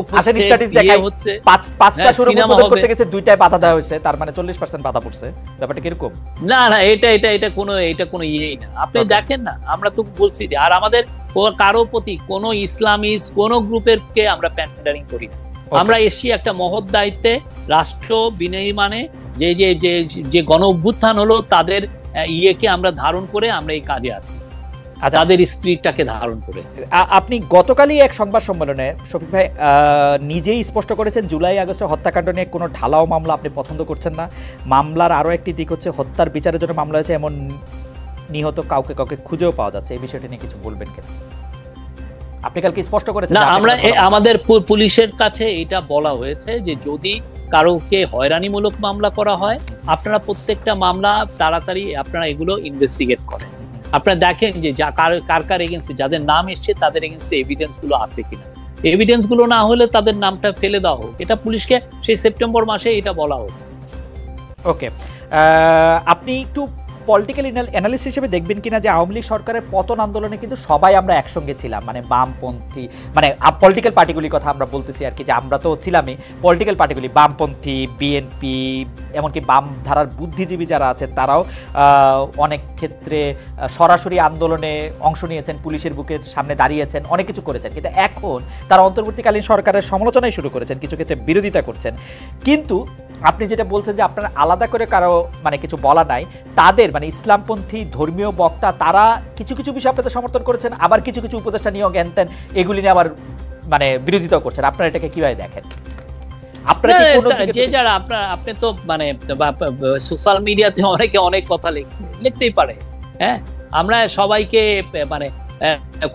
হচ্ছে, 5টা শোরুম উদ্বোধন করতে গেছে, 2টায় বাধা দেওয়া হয়েছে, তার মানে 40% বাধা পড়ছে। ব্যাপারটা কিরকম? না, এটা কোনো ইয়েই না। আপনি দেখেন না, আমরা তো বলছি যে আর আমাদের কারো প্রতি কোনো ইসলামিস্ট কোনো গ্রুপের কে আমরা প্যান্ডারিং করি না। আমরা এসছি একটা মহৎ দায়িত্বে, রাষ্ট্র বিনির্মাণে, যে গণ অভ্যুত্থান হলো তাদের ইয়েকে আমরা ধারণ করে আমরা এই কাজে আছি। তাদের স্পিরিটটাকে ধারণ করে। আপনি গতকালই এক সংবাদ সম্মেলনে শফিক ভাই নিজেই স্পষ্ট করেছেন জুলাই আগস্টের হত্যাকাণ্ড নিয়ে কোনো ঢালাও মামলা আপনি পছন্দ করছেন না। মামলার আরও একটি দিক হচ্ছে হত্যার বিচারের জন্য মামলা হয়েছে, এমন নিহত কাউকে কাউকে খুঁজেও পাওয়া যাচ্ছে। এই বিষয়টি নিয়ে কিছু বলবেন কেন? আপনি কালকে স্পষ্ট করেছেন না, আমরা আমাদের পুলিশের কাছে এটা বলা হয়েছে যে যদি কারোকে হয়রানিমূলক মামলা করা হয়, আপনারা প্রত্যেকটা মামলা তাড়াতাড়ি আপনারা এগুলো ইনভেস্টিগেট করেন। আপনারা দেখেন যে কার কার এগেন্সে যাদের নাম এসছে তাদের এগেন্সে এভিডেন্স গুলো আছে কিনা। এভিডেন্স গুলো না হলে তাদের নামটা ফেলে দেওয়া হোক। এটা পুলিশকে সেই সেপ্টেম্বর মাসে এটা বলা হচ্ছে। ওকে, আপনি একটু পলিটিক্যাল অ্যানালিস্ট হিসেবে দেখবেন কিনা যে আওয়ামী লীগ সরকারের পতন আন্দোলনে কিন্তু সবাই আমরা একসঙ্গে ছিলাম, মানে বামপন্থী, মানে পলিটিক্যাল পার্টিগুলির কথা আমরা বলতেছি আর কি, যে আমরা তো ছিলামই পলিটিক্যাল পার্টিগুলি, বামপন্থী, বিএনপি, এমনকি বাম ধারার বুদ্ধিজীবী যারা আছেন তারাও অনেক ক্ষেত্রে সরাসরি আন্দোলনে অংশ নিয়েছেন, পুলিশের বুকের সামনে দাঁড়িয়েছেন, অনেক কিছু করেছেন। কিন্তু এখন তারা অন্তর্বর্তীকালীন সরকারের সমালোচনাই শুরু করেছেন, কিছু ক্ষেত্রে বিরোধিতা করছেন। কিন্তু আপনি যেটা বলছেন যে আপনারা আলাদা করে কারো মানে কিছু বলা নাই, তাদের মানে ইসলামপন্থী ধর্মীয় বক্তা তারা কিছু কিছু বিষয় আপনাদের সমর্থন করেছেন, আবার কিছু কিছু উপদেষ্টা নিয়োগ আনতেন এগুলি নিয়ে আবার মানে বিরোধিতা করছেন। আপনারা এটাকে কিভাবে দেখেন? যে যারা আপনি তো মানে সোশ্যাল মিডিয়াতে অনেকে অনেক কথা লিখতেই পারে। হ্যাঁ, আমরা সবাইকে মানে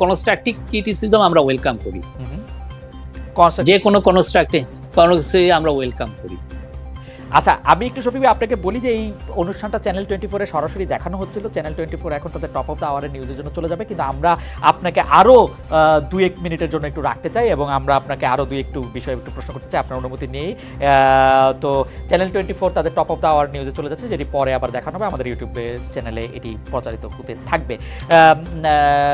কনস্ট্রাকটিভ ক্রিটিসিজম আমরা ওয়েলকাম করি, যে কোনো কনস্ট্রাকটিভ আমরা ওয়েলকাম করি। আচ্ছা, আমি একটু শফিক আপনাকে বলি যে এই অনুষ্ঠানটা চ্যানেল 24-এ সরাসরি দেখানো হচ্ছিল। চ্যানেল 24 এখন তাদের টপ অফ দ্য আওয়ারের নিউজের জন্য চলে যাবে, কিন্তু আমরা আপনাকে আরও 2-1 মিনিটের জন্য একটু রাখতে চাই এবং আমরা আপনাকে আরও একটু বিষয় একটু প্রশ্ন করতে চাই, আপনার অনুমতি নেই। তো চ্যানেল 24 তাদের টপ অফ দ্য আওয়ার নিউজে চলে যাচ্ছে, যেটি পরে আবার দেখানো হবে, আমাদের ইউটিউবে চ্যানেলে এটি প্রচারিত হতে থাকবে।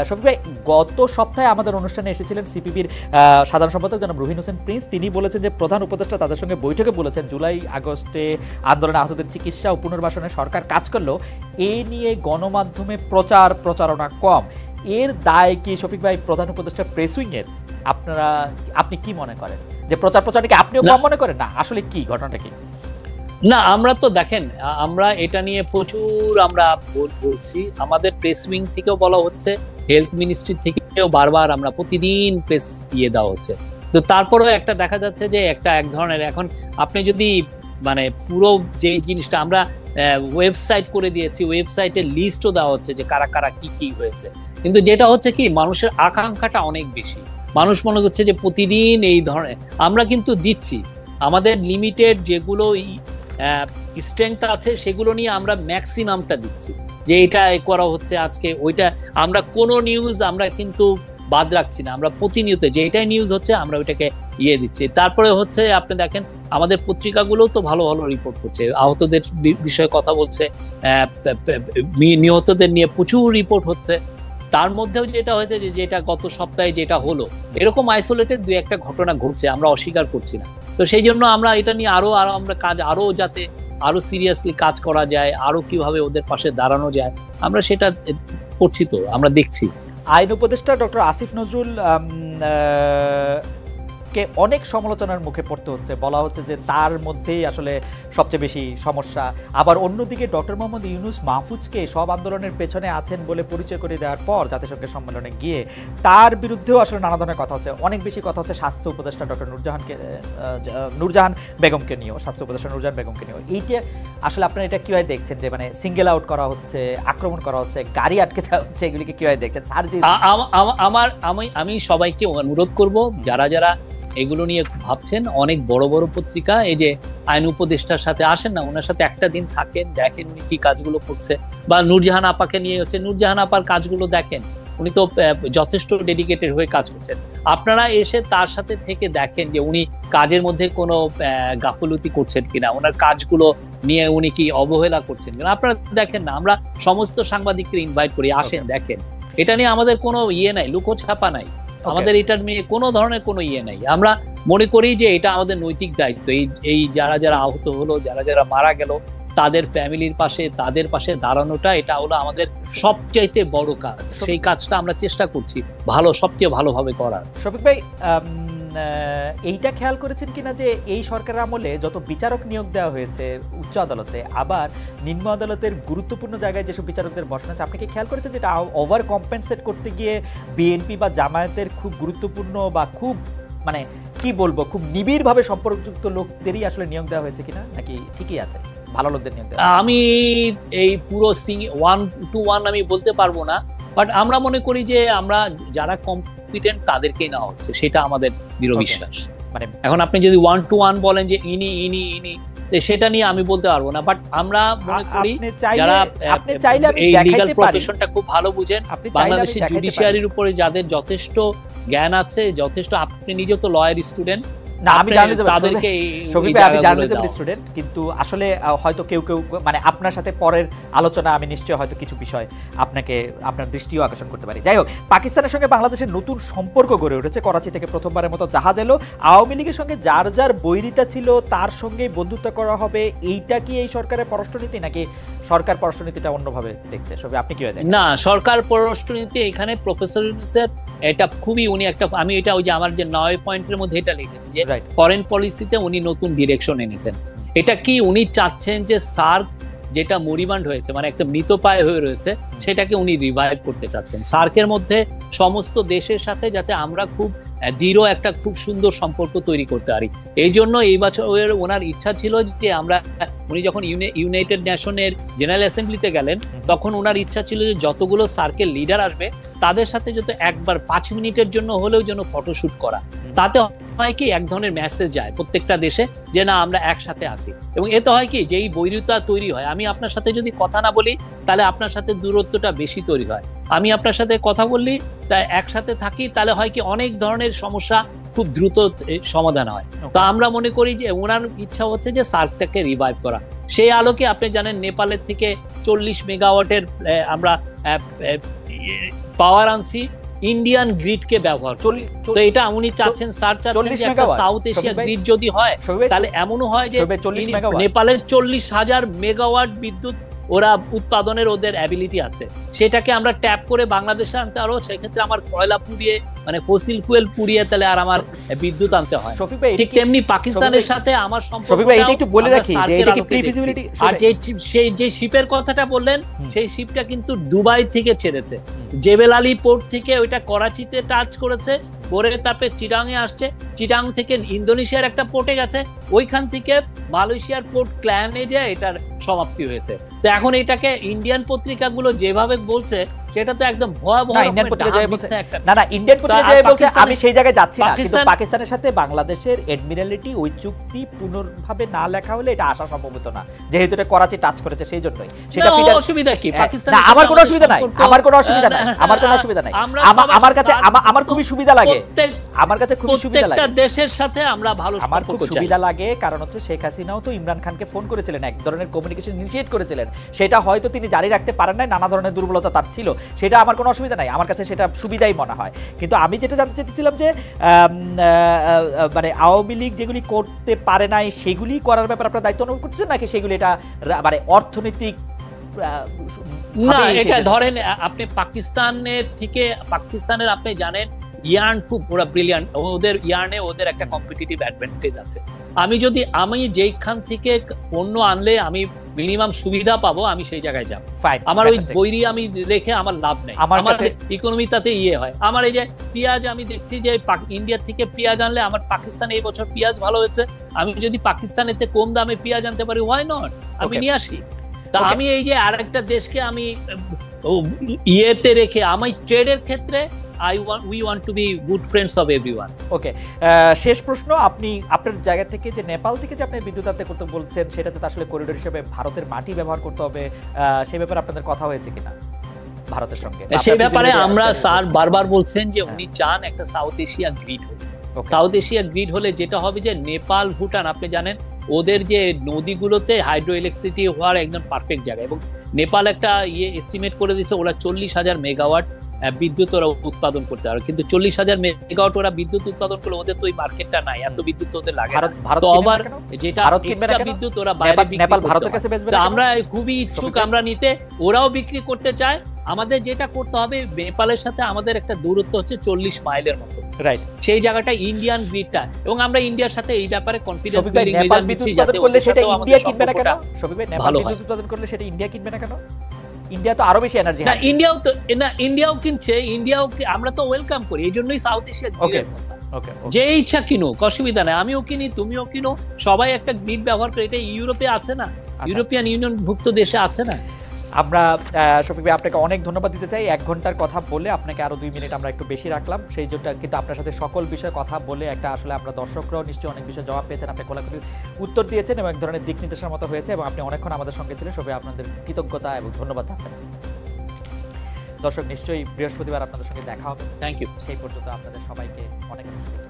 শফিক ভাই, গত সপ্তাহে আমাদের অনুষ্ঠানে এসেছিলেন সিপিবির সাধারণ সম্পাদক জনাব রুহিন হোসেন প্রিন্স। তিনি বলেছেন যে প্রধান উপদেষ্টা তাদের সঙ্গে বৈঠকে বলেছেন জুলাই আগস্ট আন্দোলনে আহতদের চিকিৎসা ও পুনর্বাসনে সরকার কাজ করলেও এ নিয়ে গণমাধ্যমে প্রচারণা কম। এর দায় কি শফিক ভাই প্রধান উপদেষ্টা প্রেস উইং এর? আপনি কি মনে করেন যে প্রচারণাকে আপনিও কম মনে করেন? না, আসলে কি ঘটনাটা কি? না, আমরা তো দেখেন আমরা এটা নিয়ে প্রচুর আমরা বলছি, আমাদের প্রেস উইং থেকেও বলা হচ্ছে, হেলথ মিনিস্ট্রি থেকেও বারবার আমরা প্রতিদিন প্রেস দিয়ে দেওয়া হচ্ছে। তো তারপরেও একটা দেখা যাচ্ছে যে এক ধরনের এখন আপনি যদি মানে পুরো যে জিনিসটা আমরা ওয়েবসাইট করে দিয়েছি, ওয়েবসাইটের লিস্টও দেওয়া হচ্ছে যে কারা কারা কি কি হয়েছে, কিন্তু যেটা হচ্ছে কি মানুষের আকাঙ্ক্ষাটা অনেক বেশি। মানুষ মনে করছে যে প্রতিদিন এই ধরনের আমরা কিন্তু দিচ্ছি, আমাদের লিমিটেড যেগুলো স্ট্রেংথ আছে সেগুলো নিয়ে আমরা ম্যাক্সিমামটা দিচ্ছি, যে এটা করা হচ্ছে আজকে ওইটা, আমরা কোনো নিউজ আমরা কিন্তু বাদ রাখছি না, আমরা প্রতিনিয়ত যেটাই নিউজ হচ্ছে আমরা ওইটাকে দিচ্ছি। তারপরে হচ্ছে আপনি দেখেন আমাদের পত্রিকাগুলো তো ভালো ভালো রিপোর্ট করছে, আহতদের বিষয়ে কথা বলছে, নিহতদের নিয়ে প্রচুর রিপোর্ট হচ্ছে। তার মধ্যেও যেটা হয়েছে যে যেটা গত সপ্তাহে যেটা হলো, এরকম আইসোলেটেড 2-1টা ঘটনা ঘটছে, আমরা অস্বীকার করছি না। তো সেই জন্য আমরা এটা নিয়ে আরো আমরা কাজ, আরো যাতে আরো সিরিয়াসলি কাজ করা যায়, আরো কিভাবে ওদের পাশে দাঁড়ানো যায়, আমরা সেটা করছি, তো আমরা দেখছি। আইন উপদেষ্টা ডক্টর আসিফ নজরুল কে অনেক সমালোচনার মুখে পড়তে হচ্ছে, বলা হচ্ছে যে তার মধ্যেই আসলে সবচেয়ে বেশি সমস্যা। আবার অন্যদিকে ডক্টর মোহাম্মদ ইউনূস মাহফুজকে সব আন্দোলনের পেছনে আছেন বলে পরিচয় করে দেওয়ার পর জাতিসংঘের সম্মেলনে গিয়ে তার বিরুদ্ধেও আসলে নানা ধরনের কথা হচ্ছে। অনেক বেশি কথা হচ্ছে স্বাস্থ্য উপদেষ্টা ডক্টর নূরজাহান বেগমকে নিয়েও, স্বাস্থ্য উপদেষ্টা নূরজাহান বেগমকে নিয়েও। এইটা আসলে আপনারা এটা কিভাবে দেখছেন যে মানে সিঙ্গেল আউট করা হচ্ছে, আক্রমণ করা হচ্ছে, গাড়ি আটকে দেওয়া হচ্ছে, এগুলিকে কিভাবে দেখছেন? আমি সবাইকে অনুরোধ করব, যারা যারা এগুলো নিয়ে ভাবছেন, অনেক বড় বড় পত্রিকা এই যে আইন উপদেষ্টার সাথে আসেন না, ওনার সাথে একটা দিন থাকেন, দেখেন উনি কি কাজগুলো করছে, বা নূরজাহান আপাকে নিয়ে হচ্ছে নূরজাহান আপার কাজগুলো দেখেন, উনি তো যথেষ্ট ডেডিকেটেড হয়ে কাজ করছেন। আপনারা এসে তার সাথে থেকে দেখেন যে উনি কাজের মধ্যে কোনো গাফলতি করছেন কিনা, ওনার কাজগুলো নিয়ে উনি কি অবহেলা করছেন কিনা, আপনারা দেখেন না। আমরা সমস্ত সাংবাদিককে ইনভাইট করি, আসেন দেখেন। এটা নিয়ে আমাদের কোনো নাই, লুকোছাপা নাই, আমাদের এটার নিয়ে কোনো ধরনের কোনো নাই। আমরা মনে করি যে এটা আমাদের নৈতিক দায়িত্ব, এই যারা যারা আহত হলো, যারা যারা মারা গেল, তাদের ফ্যামিলির পাশে, তাদের পাশে দাঁড়ানোটা এটা হলো আমাদের সবচাইতে বড় কাজ। সেই কাজটা আমরা চেষ্টা করছি সবচেয়ে ভালোভাবে করার। শফিক ভাই, এইটা খেয়াল করেছেন কিনা যে এই সরকারের আমলে যত বিচারক নিয়োগ দেওয়া হয়েছে উচ্চ আদালতে, আবার নিম্ন আদালতের গুরুত্বপূর্ণ জায়গায় যেসব বিচারকদের বসানো আছে, আপনি কি খেয়াল করেছেন যে এটা ওভার কম্পেনসেট করতে গিয়ে বিএনপি বা জামায়াতের খুব গুরুত্বপূর্ণ বা খুব মানে কি বলবো খুব নিবিড়ভাবে সম্পর্কযুক্ত লোকদেরই আসলে নিয়োগ দেওয়া হয়েছে কিনা, নাকি ঠিকই আছে ভালো লোকদের নিয়োগ দেওয়া? আমি এই পুরো 1-to-1 আমি বলতে পারবো না, বাট আমরা মনে করি যে আমরা যারা কম্পিটেন্ট তাদেরকেই নেওয়া হচ্ছে, সেটা আমাদের দৃঢ় বিশ্বাস। মানে এখন আপনি যদি 1-to-1 বলেন যে ইনি সেটা নিয়ে আমি বলতে পারবো না, বাট আমরা মনে করি যারা এই লিগ্যাল প্রফেশনটা খুব ভালো বুঝেন, বাংলাদেশের জুডিশিয়ারির উপরে যাদের যথেষ্ট জ্ঞান আছে, যথেষ্ট, আপনি নিজে তো লয়ার স্টুডেন্ট, না আমি জার্নালিজম স্টুডেন্ট, কিন্তু আসলে হয়তো কেউ মানে আপনার সাথে পরের আলোচনা আমি নিশ্চয়ই হয়তো কিছু বিষয় আপনার দৃষ্টিও আকর্ষণ করতে পারি। যাই হোক, পাকিস্তানের সঙ্গে বাংলাদেশের নতুন সম্পর্ক গড়ে উঠেছে। করাচি থেকে প্রথমবারের মতো জাহাজ এলো। আওয়ামী লীগের সঙ্গে যার যার বৈরিতা ছিল তার সঙ্গে বন্ধুত্ব করা হবে, এইটা কি এই সরকারের পররাষ্ট্রনীতি, নাকি সরকার পররাষ্ট্রনীতিটা অন্যভাবে দেখছে? সবই আপনি কি দেখেন? না, সরকার পররাষ্ট্রনীতি এখানে প্রফেসর ইউনূসের এটা খুবই, উনি একটা, আমি এটা ওই যে আমার যে 9 পয়েন্টের মধ্যে এটা লিখেছি যে ফরেন পলিসিতে উনি নতুন ডিরেকশন এনেছেন। এটা কি উনি চাচ্ছেন যে সার্ক যেটা মরিবান্ড হয়েছে, মানে একটা মৃতপ্রায় হয়ে রয়েছে, সেটাকে উনি রিভাইভ করতে চাচ্ছেন। সার্কের মধ্যে সমস্ত দেশের সাথে যাতে আমরা খুব দৃঢ় একটা খুব সুন্দর সম্পর্ক তৈরি করতে পারি, এই জন্য এই বছর ওনার ইচ্ছা ছিল যে আমরা, উনি যখন ইউনাইটেড নেশনের জেনারেল অ্যাসেম্বলিতে গেলেন তখন ওনার ইচ্ছা ছিল যে যতগুলো সার্কেল লিডার আসবে তাদের সাথে যত একবার 5 মিনিটের জন্য হলেও যেন ফটোশুট করা, তাতে হয় কি এক ধরনের মেসেজ যায় প্রত্যেকটা দেশে যে না আমরা একসাথে আছি। এবং এতে হয় কি যে এই বৈরিতা তৈরি হয়, আমি আপনার সাথে যদি কথা না বলি তাহলে আপনার সাথে দূরত্বটা বেশি তৈরি হয়, আমি আপনার সাথে কথা বললি তাই একসাথে থাকি, তাহলে হয় কি অনেক ধরনের সমস্যা খুব দ্রুত সমাধান হয়। তো আমরা মনে করি যে ওনার ইচ্ছা হচ্ছে যে সার্কটাকে রিভাইভ করা। সেই আলোকে আপনি জানেন নেপালের থেকে 40 মেগাওয়াটের আমরা পাওয়ার আনছি, ইন্ডিয়ান গ্রিডকে ব্যবহার করি। তো এটা উনি চাচ্ছেন, স্যার চাচ্ছেন যে একটা সাউথ এশিয়া গ্রিড যদি হয় তাহলে এমনও হয় যে নেপালের 40,000 মেগাওয়াট বিদ্যুৎ ওরা উৎপাদনের ওদের অ্যাবিলিটি আছে, সেটাকে আমরা ট্যাপ করে বাংলাদেশে আনতে পারবো। সেক্ষেত্রে আমার কয়লা পুড়িয়ে মানে ফসিল ফুয়েল পুড়িয়ে তাহলে আর আমার বিদ্যুৎ আনতে হয়। ঠিক তেমনি পাকিস্তানের সাথে আমার সম্পর্ক, আর যে শিপের কথাটা বললেন সেই শিপটা কিন্তু দুবাই থেকে ছেড়েছে, জেবেল আলী পোর্ট থেকে ওইটা করাচিতে টাচ করেছে, পরে তারপরে চিটাং এ আসছে, চিটাং থেকে ইন্দোনেশিয়ার একটা পোর্টে গেছে, ওইখান থেকে মালয়েশিয়ার পোর্ট ক্ল্যানে যে এটার সমাপ্তি হয়েছে। তো এখন এটাকে ইন্ডিয়ান পত্রিকাগুলো যেভাবে বলছে সেটা তো একদম ভয়াবহ। ইন্ডিয়ান পত্রিকা বলছে আমি সেই জায়গায় যাচ্ছি না, কিন্তু পাকিস্তানের সাথে বাংলাদেশের এডমিরালিটি ওই চুক্তি পুনর্ভাবে না লেখা হলে এটা আসা সম্ভব হতো না, যেহেতু এটা করাচি টাচ করেছে সেই জন্যই। সেটা অসুবিধা কি? পাকিস্তান, আমার কোনো অসুবিধা নাই, আমার কোনো অসুবিধা নাই, আমার কোনো অসুবিধা নাই, আমার কাছে আমার খুবই সুবিধা লাগে, আমার কাছে খুবই সুবিধা লাগে। প্রত্যেকটা দেশের সাথে আমরা ভালো সম্পর্ক চাই, সুবিধা লাগে। কারণ হচ্ছে শেখ হাসিনাও তো ইমরান খানকে ফোন করেছিলেন, এক ধরনের কমিউনিকেশন ইনিশিয়েট করেছিলেন, সেটা হয়তো তিনি জারি রাখতে পারেন নাই, নানা ধরনের দুর্বলতা তার ছিল, সেটা আমার কোনো অসুবিধা নাই, আমার কাছে সেটা সুবিধাই মনে হয়। কিন্তু আমি যেটা জানতে চাইছিলাম যে মানে আওয়ামী লীগ যেগুলি করতে পারে নাই সেগুলি করার ব্যাপারে আপনারা দায়িত্ব অনুভব করছেন, নাকি সেগুলি এটা মানে অর্থনৈতিক? না, এটা ধরেন আপনি পাকিস্তানের থেকে, পাকিস্তানের আপনি জানেন ইয়ার্ন খুব ওরা ব্রিলিয়ান্ট, ওদের ইয়ার্নে ওদের একটা কম্পিটিটিভ অ্যাডভান্টেজ আছে। আমি যেইখান থেকে পণ্য আনলে আমি মিনিমাম সুবিধা পাবো আমি সেই জায়গায় যাব, আমার ওই বৈরি আমি রেখে আমার লাভ নেই, আমার ইকোনমি তাতে হয়। আমার এই যে পেঁয়াজ, আমি দেখছি যে ইন্ডিয়া থেকে পেঁয়াজ আনলে আমার পাকিস্তানে এই বছর পেঁয়াজ ভালো হয়েছে, আমি যদি পাকিস্তানেতে কম দামে পেঁয়াজ আনতে পারি, হোয়াই নট, আমি নিয়ে আসি। তা আমি এই যে আরেকটা দেশকে আমি ইয়েতে রেখে আমি ট্রেডের ক্ষেত্রে we want to be good friends of everyone. ওকে, শেষ প্রশ্ন, আপনি আপনার জায়গা থেকে যে নেপাল থেকে যে আপনি বিদ্যুৎ আনতে করতে বলছেন, সেটাতে তো আসলে করিডোর হিসেবে ভারতের মাটি ব্যবহার করতে হবে, সেই ব্যাপারে আপনাদের কথা হয়েছে কিনা ভারতের সঙ্গে? সেই ব্যাপারে আমরা স্যার বারবার বলছেন যে উনি চান একটা সাউথ এশিয়া গ্রিড হোক। সাউথ এশিয়া গ্রিড হলে যেটা হবে যে নেপাল, ভুটান, আপনি জানেন ওদের যে নদীগুলোতে হাইড্রো ইলেকট্রিসিটি হওয়ার একদম পারফেক্ট জায়গা, এবং নেপাল একটা এস্টিমেট করে দিয়েছে ওরা 40,000 মেগাওয়াট বিদ্যুৎ ওরা উৎপাদন করতে পারে, কিন্তু 40,000 মেগাওয়াট ওরা বিদ্যুৎ উৎপাদন করলে ওদের তো ওই মার্কেটটা নাই, এত বিদ্যুৎ ওদের লাগে। তো আবার যেটা এক্সট্রা বিদ্যুৎ ওরা বাইরে নেপাল ভারতের কাছে বেচবে, আমরা খুবই ইচ্ছুক আমরা নিতে, ওরাও বিক্রি করতে চায়। আমাদের যেটা করতে হবে, নেপালের সাথে আমাদের একটা দূরত্ব হচ্ছে 40 মাইলের মতো, রাইট। সেই জায়গাটা ইন্ডিয়ান গ্রিডটা, এবং আমরা ইন্ডিয়ার সাথে এই ব্যাপারে কনফিডেন্স শফিক ভাই, বিল্ডিং নেপাল মেজার বিদ্যুৎ দিচ্ছি উৎপাদন যাতে করলে ওদের সেটা সাথেও ইন্ডিয়া আমাদের কিনবে না কেন? সম্পর্কটা শফিক ভাই, নেপাল ভালো হয়। বিদ্যুৎ উৎপাদন করলে সেটা ইন্ডিয়া কিনবে না কেন? ইন্ডিয়া তো আরো বেশি এনার্জি। না, ইন্ডিয়াও তো না, ইন্ডিয়াও কিনছে, ইন্ডিয়াও আমরা তো ওয়েলকাম করি, এই জন্যই সাউথ এশিয়া ওকে ওকে যে ইচ্ছা কিনুক, অসুবিধা নাই, আমিও কিনি তুমিও কিনো, সবাই একটা গ্রিড ব্যবহার করে। এটা ইউরোপে আছে না, ইউরোপিয়ান ইউনিয়ন ভুক্ত দেশে আছে না। আমরা শফিক ভাই আপনাকে অনেক ধন্যবাদ দিতে চাই। 1 ঘন্টার কথা বলে আপনাকে আরো 2 মিনিট আমরা একটু বেশি রাখলাম, সেই জন্য কিন্তু আপনার সাথে সকল বিষয়ে কথা বলে একটা আসলে আমরা দর্শকরাও নিশ্চয়ই অনেক বিষয়ে জবাব পেয়েছেন, আপনি কোলাকুলি উত্তর দিয়েছেন এবং এক ধরনের দিক নির্দেশের মতো হয়েছে এবং আপনি অনেকক্ষণ আমাদের সঙ্গে ছিলেন। সবাই আপনাদের কৃতজ্ঞতা এবং ধন্যবাদ জানাবেন। দর্শক, নিশ্চয়ই বৃহস্পতিবার আপনাদের সঙ্গে দেখা হবে। Thank you. সেই পর্যন্ত আপনাদের সবাইকে অনেক অনেক শুভেচ্ছা।